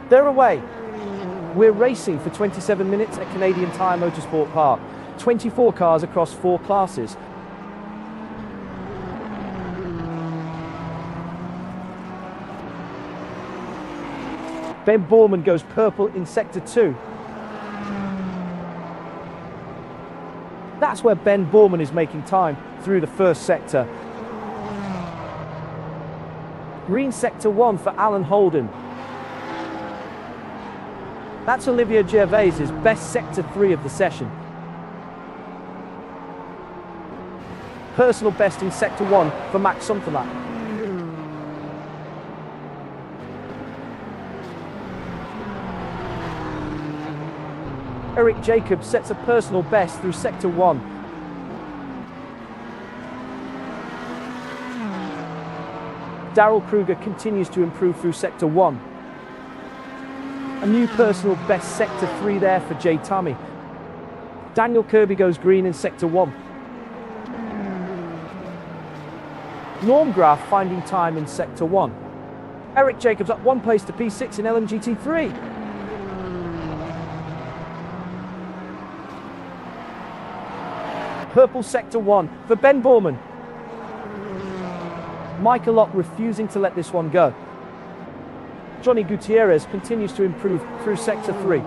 [SPEAKER 8] They're away. We're racing for 27 minutes at Canadian Tire Motorsport Park. 24 cars across 4 classes. Ben Borman goes purple in Sector 2. That's where Ben Borman is making time through the first sector. Green Sector 1 for Alan Holden. That's Olivier Gervais's best Sector 3 of the session. Personal best in Sector 1 for Max Sunderland. Eric Jacobs sets a personal best through Sector 1. Daryl Kruger continues to improve through Sector 1. A new personal best Sector 3 there for Jay Tommy. Daniel Kirby goes green in Sector 1. Norm Graf finding time in Sector 1. Eric Jacobs up 1 place to P6 in LMGT3. Purple Sector 1 for Ben Borman. Michael Locke refusing to let this one go. Johnny Gutierrez continues to improve through Sector 3.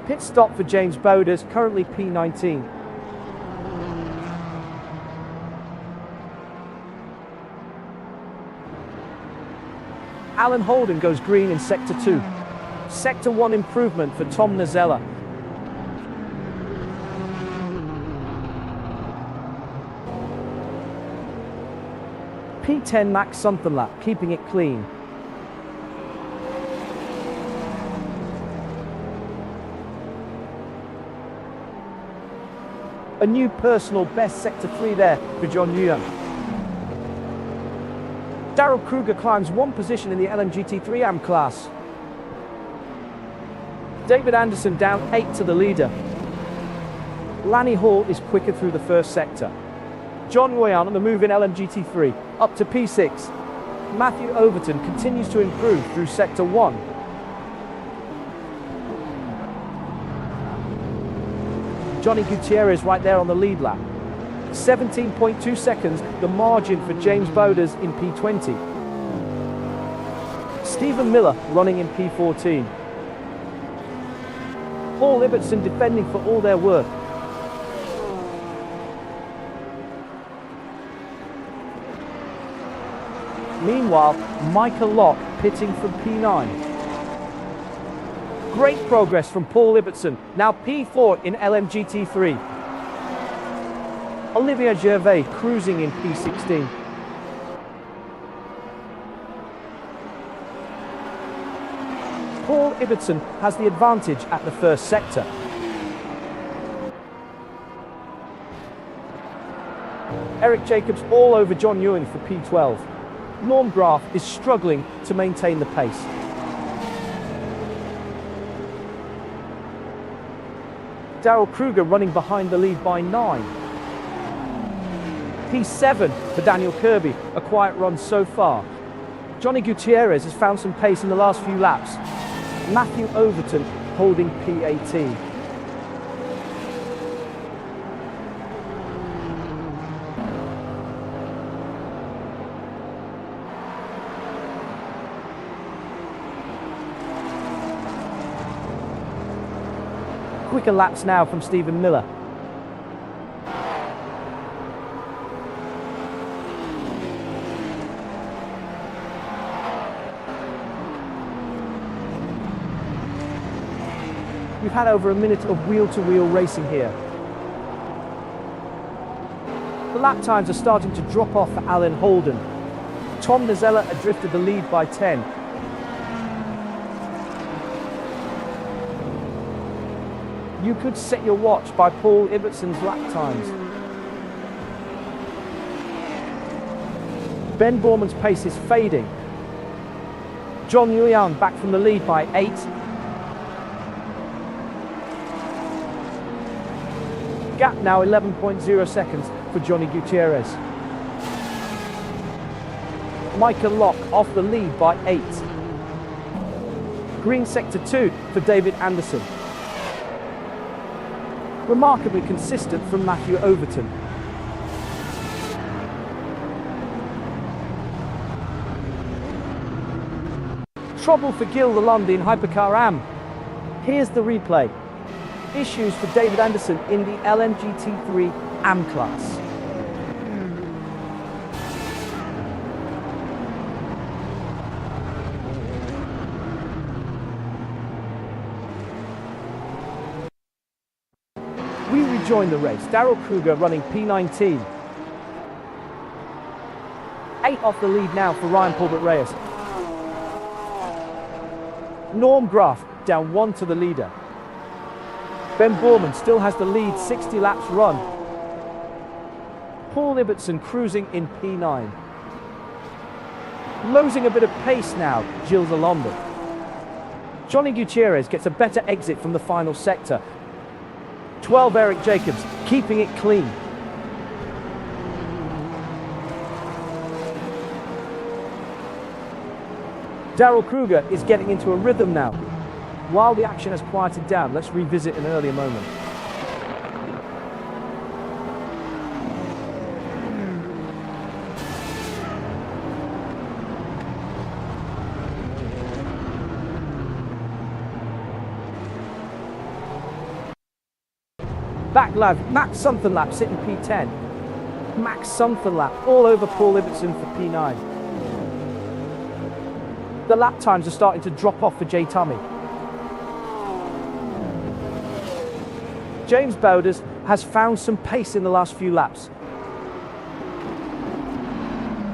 [SPEAKER 8] Pit stop for James Bowders, currently P19. Alan Holden goes green in Sector 2. Sector 1 improvement for Tom Nazella. P10 Max Sunderland, keeping it clean. A new personal best Sector 3 there for John Nguyen. Daryl Kruger climbs 1 position in the LMGT3 AM class. David Anderson down 8 to the leader. Lanny Hall is quicker through the first sector. John Nguyen on the move in LMGT3, up to P6. Matthew Overton continues to improve through Sector 1. Johnny Gutierrez right there on the lead lap. 17.2 seconds, the margin for James Bowders in P20. Stephen Miller running in P14. Paul Ibbotson defending for all their worth. Meanwhile, Michael Locke pitting from P9. Great progress from Paul Ibbotson, now P4 in LMGT3. Olivier Gervais cruising in P16. Paul Ibbotson has the advantage at the first sector. Eric Jacobs all over John Ewan for P12. Norm Graf is struggling to maintain the pace. Daryl Kruger running behind the lead by 9. P7 for Daniel Kirby, a quiet run so far. Johnny Gutierrez has found some pace in the last few laps. Matthew Overton holding P18. Quicker laps now from Stephen Miller. We've had over a minute of wheel-to-wheel racing here. The lap times are starting to drop off for Alan Holden. Tom Nazella adrifted the lead by 10. You could set your watch by Paul Ibbotson's lap times. Ben Borman's pace is fading. John Nguyen back from the lead by 8. Gap now 11.0 seconds for Johnny Gutierrez. Michael Locke off the lead by 8. Green sector 2 for David Anderson. Remarkably consistent from Matthew Overton. Trouble for Gil Lalonde in Hypercar AM. Here's the replay. Issues for David Anderson in the LMGT3 AM class. We rejoin the race. Daryl Kruger running P19. 8 off the lead now for Ryan Pulbert-Reyes. Norm Graf down 1 to the leader. Ben Borman still has the lead, 60 laps run. Paul Ibbotson cruising in P9. Losing a bit of pace now, Gilles Lalonde. Johnny Gutierrez gets a better exit from the final sector. 12 Eric Jacobs, keeping it clean. Daryl Kruger is getting into a rhythm now. While the action has quieted down, let's revisit an earlier moment. Back lad, Max Something-Lap sitting P10. Max Something-Lap all over Paul Ibbotson for P9. The lap times are starting to drop off for Jay Tummy. James Bowders has found some pace in the last few laps.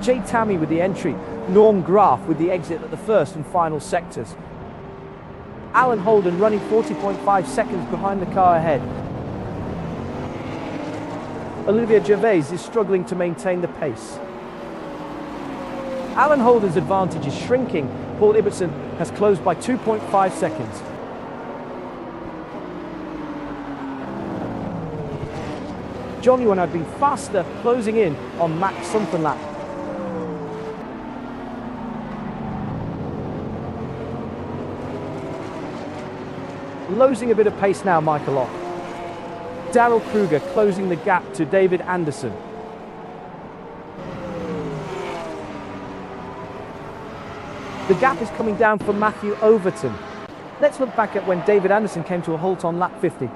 [SPEAKER 8] Jay Tammy with the entry, Norm Graf with the exit at the first and final sectors. Alan Holden running 40.5 seconds behind the car ahead. Olivier Gervais is struggling to maintain the pace. Alan Holden's advantage is shrinking. Paul Ibbotson has closed by 2.5 seconds. John Ewan had been faster, closing in on Max Something-Lap. Losing a bit of pace now, Michael Locke. Daryl Kruger closing the gap to David Anderson. The gap is coming down for Matthew Overton. Let's look back at when David Anderson came to a halt on lap 50.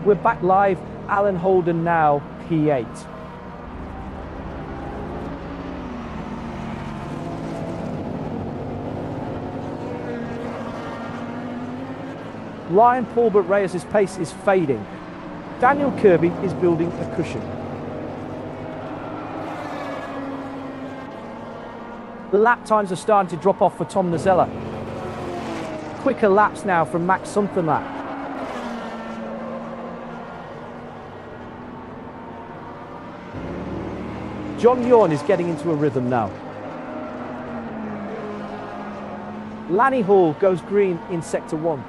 [SPEAKER 8] We're back live. Alan Holden now P8. Ryan Pulbert-Reyes' pace is fading. Daniel Kirby is building a cushion. The lap times are starting to drop off for Tom Nazella. Quicker laps now from Max Something-Lap. John Yorn is getting into a rhythm now. Lanny Hall goes green in sector 1.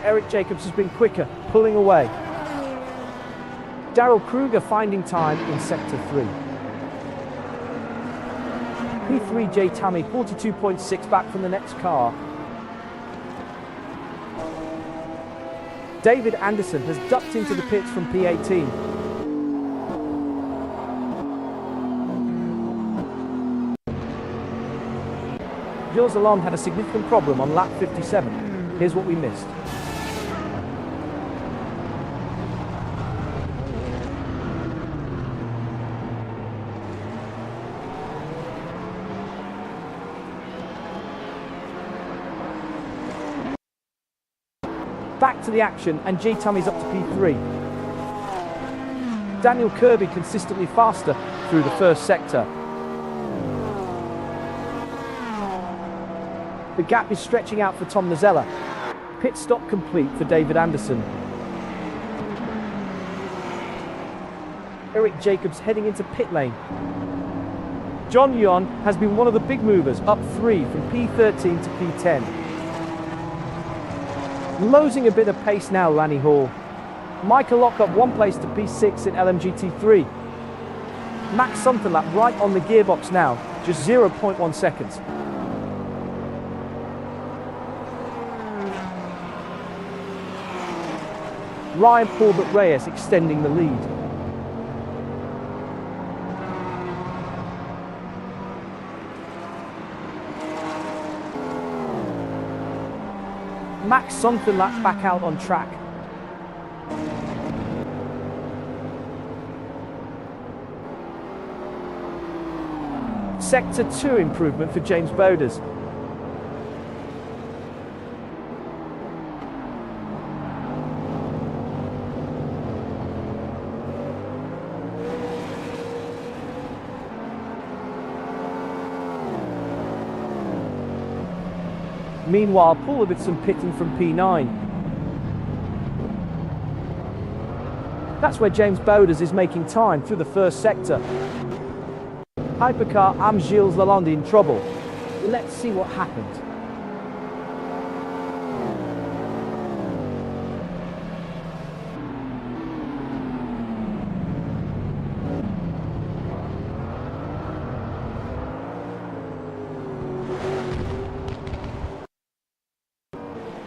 [SPEAKER 8] Eric Jacobs has been quicker, pulling away. Daryl Kruger finding time in sector 3. P3 J Tammy, 42.6 back from the next car. David Anderson has ducked into the pits from P18. Gilles Lalonde had a significant problem on lap 57. Here's what we missed. Back to the action, and J Tummy's up to P3. Daniel Kirby consistently faster through the first sector. The gap is stretching out for Tom Nazella. Pit stop complete for David Anderson. Eric Jacobs heading into pit lane. John Yon has been one of the big movers, up 3 from P13 to P10. Losing a bit of pace now, Lanny Hall. Michael Lock up 1 place to P6 in LMGT3. Max Sunderlap right on the gearbox now, just 0.1 seconds. Ryan Paulbert Reyes extending the lead. Max Sunderlap back out on track. Sector 2 improvement for James Bowders. Meanwhile, Paul Ibbotson pitting from P9. That's where James Bowders is making time through the first sector. Hypercar and Gilles Lalonde in trouble. Let's see what happened.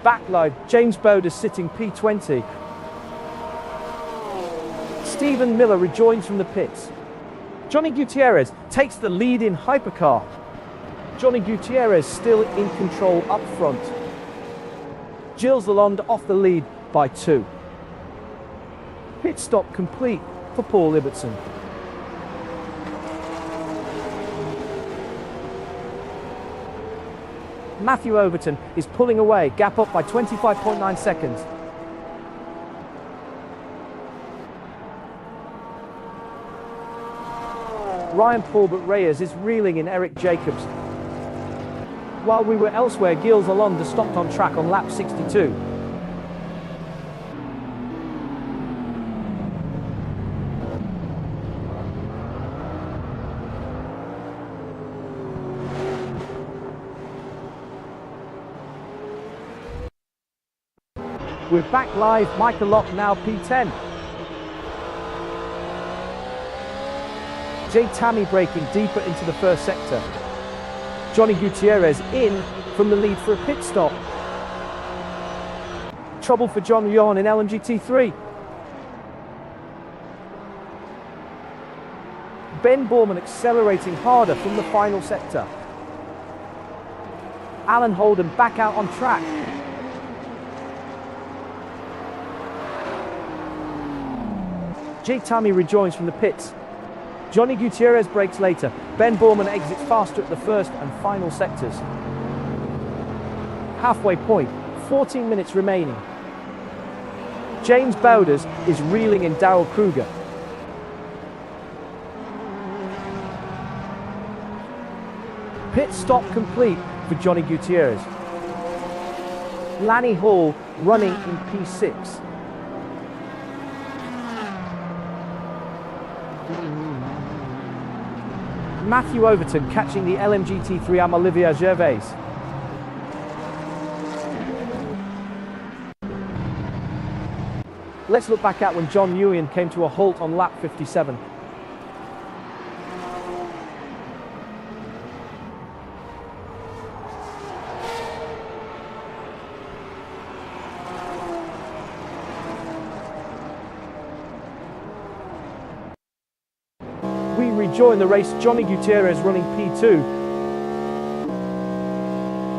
[SPEAKER 8] Backline, James Bowders sitting P20. Stephen Miller rejoins from the pits. Johnny Gutierrez takes the lead in Hypercar. Johnny Gutierrez still in control up front. Gilles Lalonde off the lead by 2. Pit stop complete for Paul Ibbotson. Matthew Overton is pulling away, gap up by 25.9 seconds. Ryan Paulbert Reyes is reeling in Eric Jacobs. While we were elsewhere, Gilles Lalonde stopped on track on lap 62. We're back live, Michael Lock now P10. Jay Tammy braking deeper into the first sector. Johnny Gutierrez in from the lead for a pit stop. Trouble for John Yon in LMGT3. Ben Borman accelerating harder from the final sector. Alan Holden back out on track. Jay Tammy rejoins from the pits. Johnny Gutierrez brakes later. Ben Borman exits faster at the first and final sectors. Halfway point, 14 minutes remaining. James Bowders is reeling in Darrell Kruger. Pit stop complete for Johnny Gutierrez. Lanny Hall running in P6. Matthew Overton catching the LMGT3 am Olivier Gervais. Let's look back at when John Nguyen came to a halt on lap 57. Rejoin the race, Johnny Gutierrez running P2.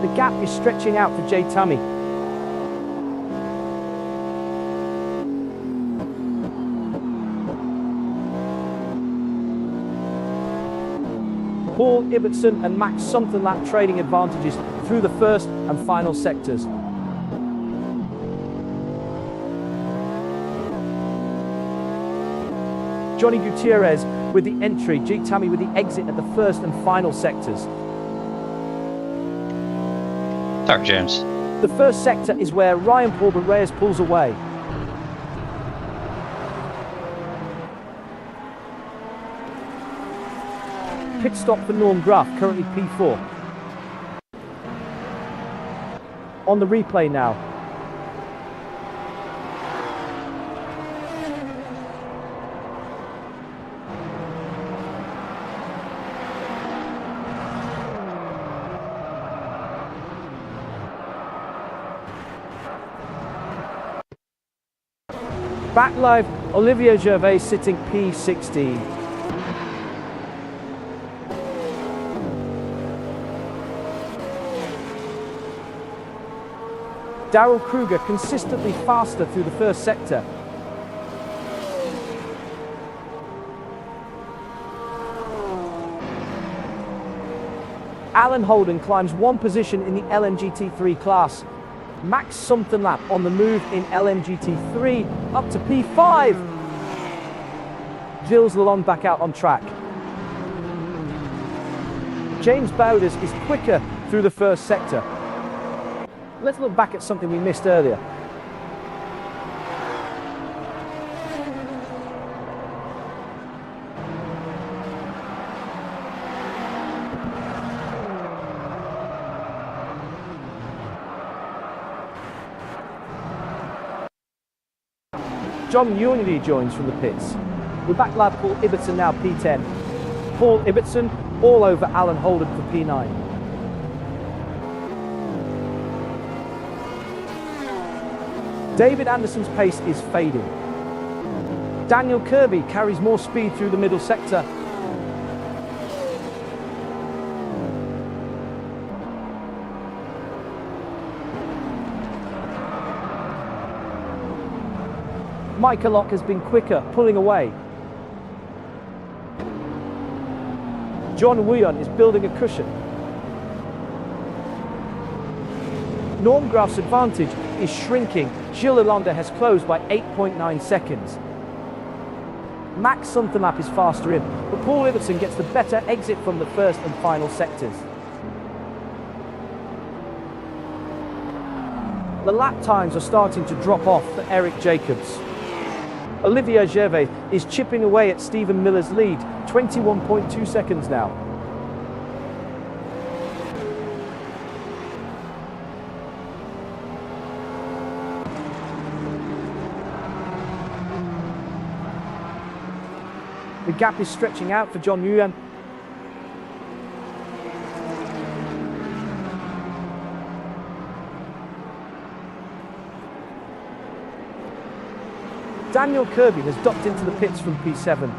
[SPEAKER 8] The gap is stretching out for Jay Tammy. Paul Ibbotson and Max Sunderlap trading advantages through the first and final sectors. Johnny Gutierrez with the entry, Jay Tammy with the exit at the first and final sectors.
[SPEAKER 12] Sorry, James.
[SPEAKER 8] The first sector is where Ryan Paulbert Reyes pulls away. Pit stop for Norm Graf, currently P4. On the replay now. Back live, Olivier Gervais sitting P16. Daryl Kruger consistently faster through the first sector. Alan Holden climbs one position in the LMGT3 class. Max something lap on the move in LMGT3 up to P5. Gilles Lalonde back out on track. James Bowders is quicker through the first sector. Let's look back at something we missed earlier. John Unity joins from the pits. We're back lab Paul Ibbotson now P10. Paul Ibbotson all over Alan Holden for P9. David Anderson's pace is fading. Daniel Kirby carries more speed through the middle sector. Micah Locke has been quicker, pulling away. John Wuyon is building a cushion. Norm Graf's advantage is shrinking. Gilles Lalonde has closed by 8.9 seconds. Max Sunthornlap is faster in, but Paul Ibbotson gets the better exit from the first and final sectors. The lap times are starting to drop off for Eric Jacobs. Olivier Gervais is chipping away at Stephen Miller's lead, 21.2 seconds now. The gap is stretching out for John Nguyen. Daniel Kirby has ducked into the pits from P7.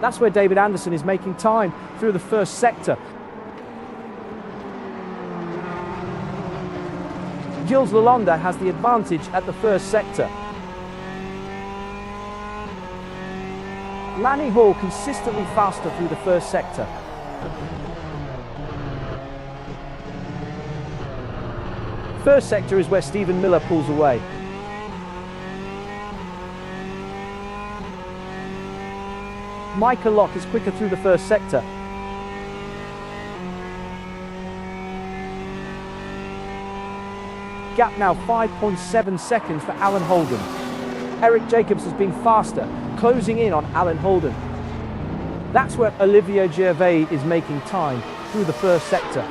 [SPEAKER 8] That's where David Anderson is making time through the first sector. Gilles Lalonde has the advantage at the first sector. Lanny Hall consistently faster through the first sector. First sector is where Stephen Miller pulls away. Micah Locke is quicker through the first sector. Gap now 5.7 seconds for Alan Holden. Eric Jacobs has been faster, closing in on Alan Holden. That's where Olivier Gervais is making time through the first sector.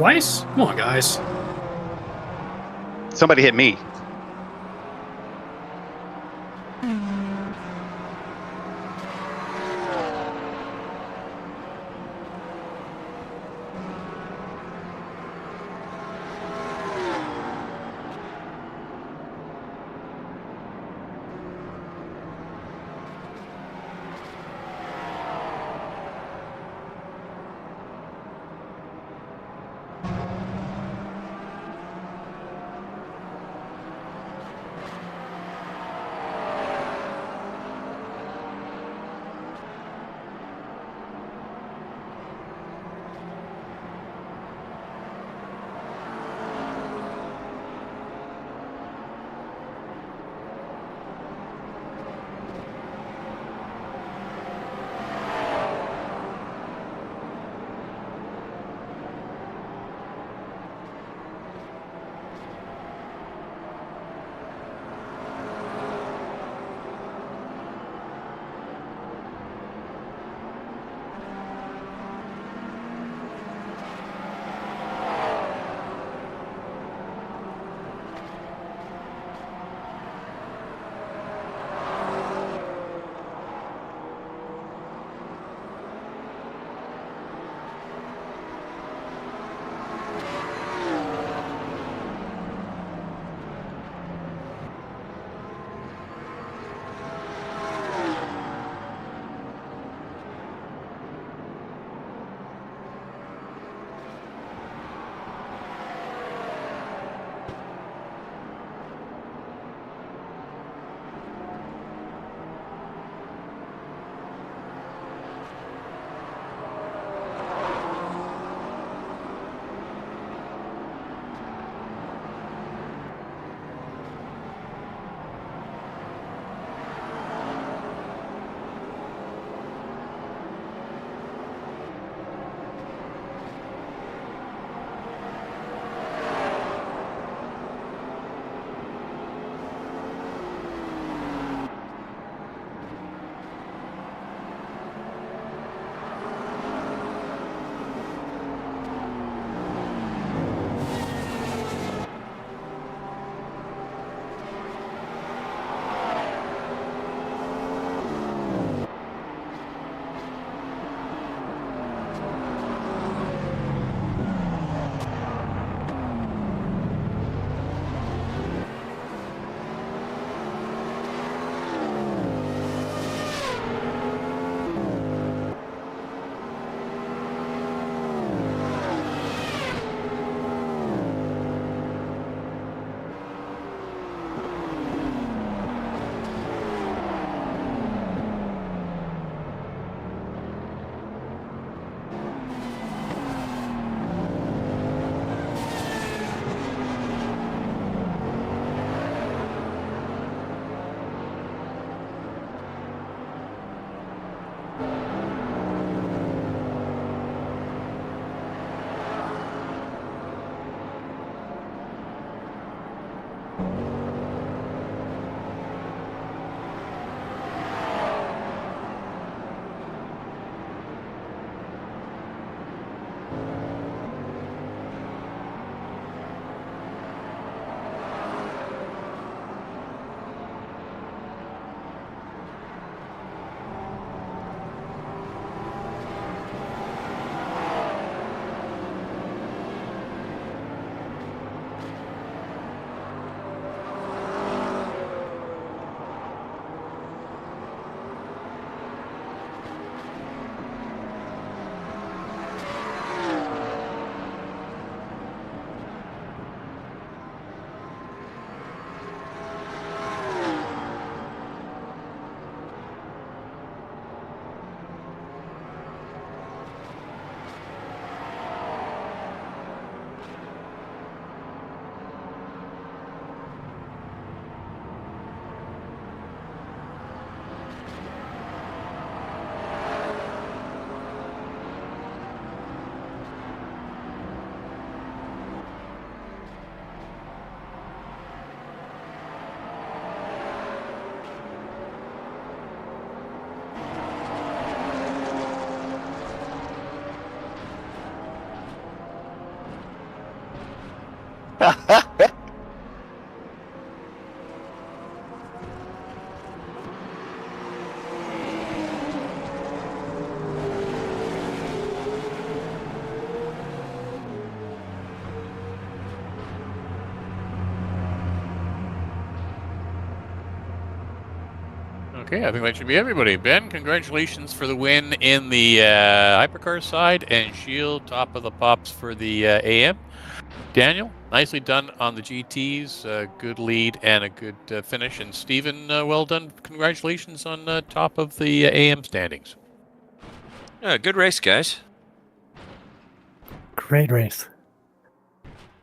[SPEAKER 1] twice? Come on, guys.
[SPEAKER 2] Somebody hit me.
[SPEAKER 4] Okay, I think that should be everybody. Ben, congratulations for the win in the Hypercar side, and Shield, top of the pops for the AM. Daniel, nicely done on the GTs, good lead and a good finish. And Steven, well done. Congratulations on top of the AM standings.
[SPEAKER 13] Yeah, good race, guys.
[SPEAKER 3] Great race.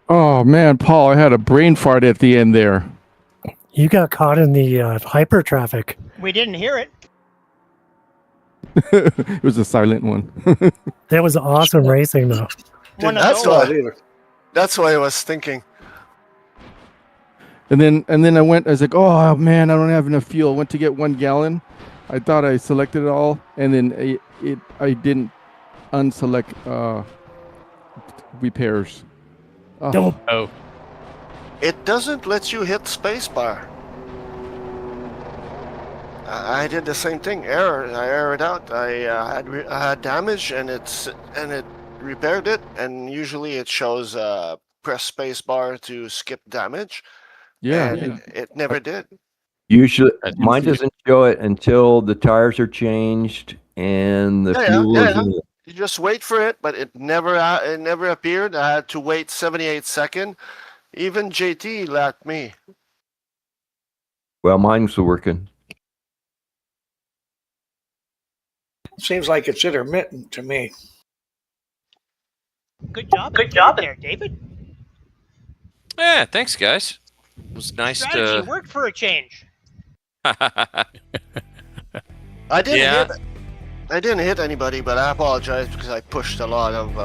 [SPEAKER 17] Oh man, Paul, I had a brain fart at the end there.
[SPEAKER 3] You got caught in the hyper traffic.
[SPEAKER 6] We didn't hear it.
[SPEAKER 17] It was a silent one.
[SPEAKER 3] That was awesome racing, though.
[SPEAKER 5] Dude, that's why I was thinking.
[SPEAKER 17] And then I was like, oh man, I don't have enough fuel. Went to get 1 gallon. I thought I selected it all, and then I didn't unselect repairs.
[SPEAKER 4] Oh.
[SPEAKER 5] It doesn't let you hit spacebar. I did the same thing. Error. I errored out. I had damage, and it repaired it. And usually it shows press spacebar to skip damage.
[SPEAKER 17] Yeah.
[SPEAKER 5] And it never did.
[SPEAKER 18] Usually, mine doesn't show it until the tires are changed and the fuel is in it.
[SPEAKER 5] You just wait for it, but it never appeared. I had to wait 78 seconds. Even JT lapped me.
[SPEAKER 18] Well, mine's working.
[SPEAKER 11] Seems like it's intermittent to me.
[SPEAKER 6] Good job. Good job there, David.
[SPEAKER 13] Yeah, thanks, guys. It was nice
[SPEAKER 6] Strategy
[SPEAKER 13] to.
[SPEAKER 6] worked for a change.
[SPEAKER 5] I didn't hit anybody, but I apologize because I pushed a lot of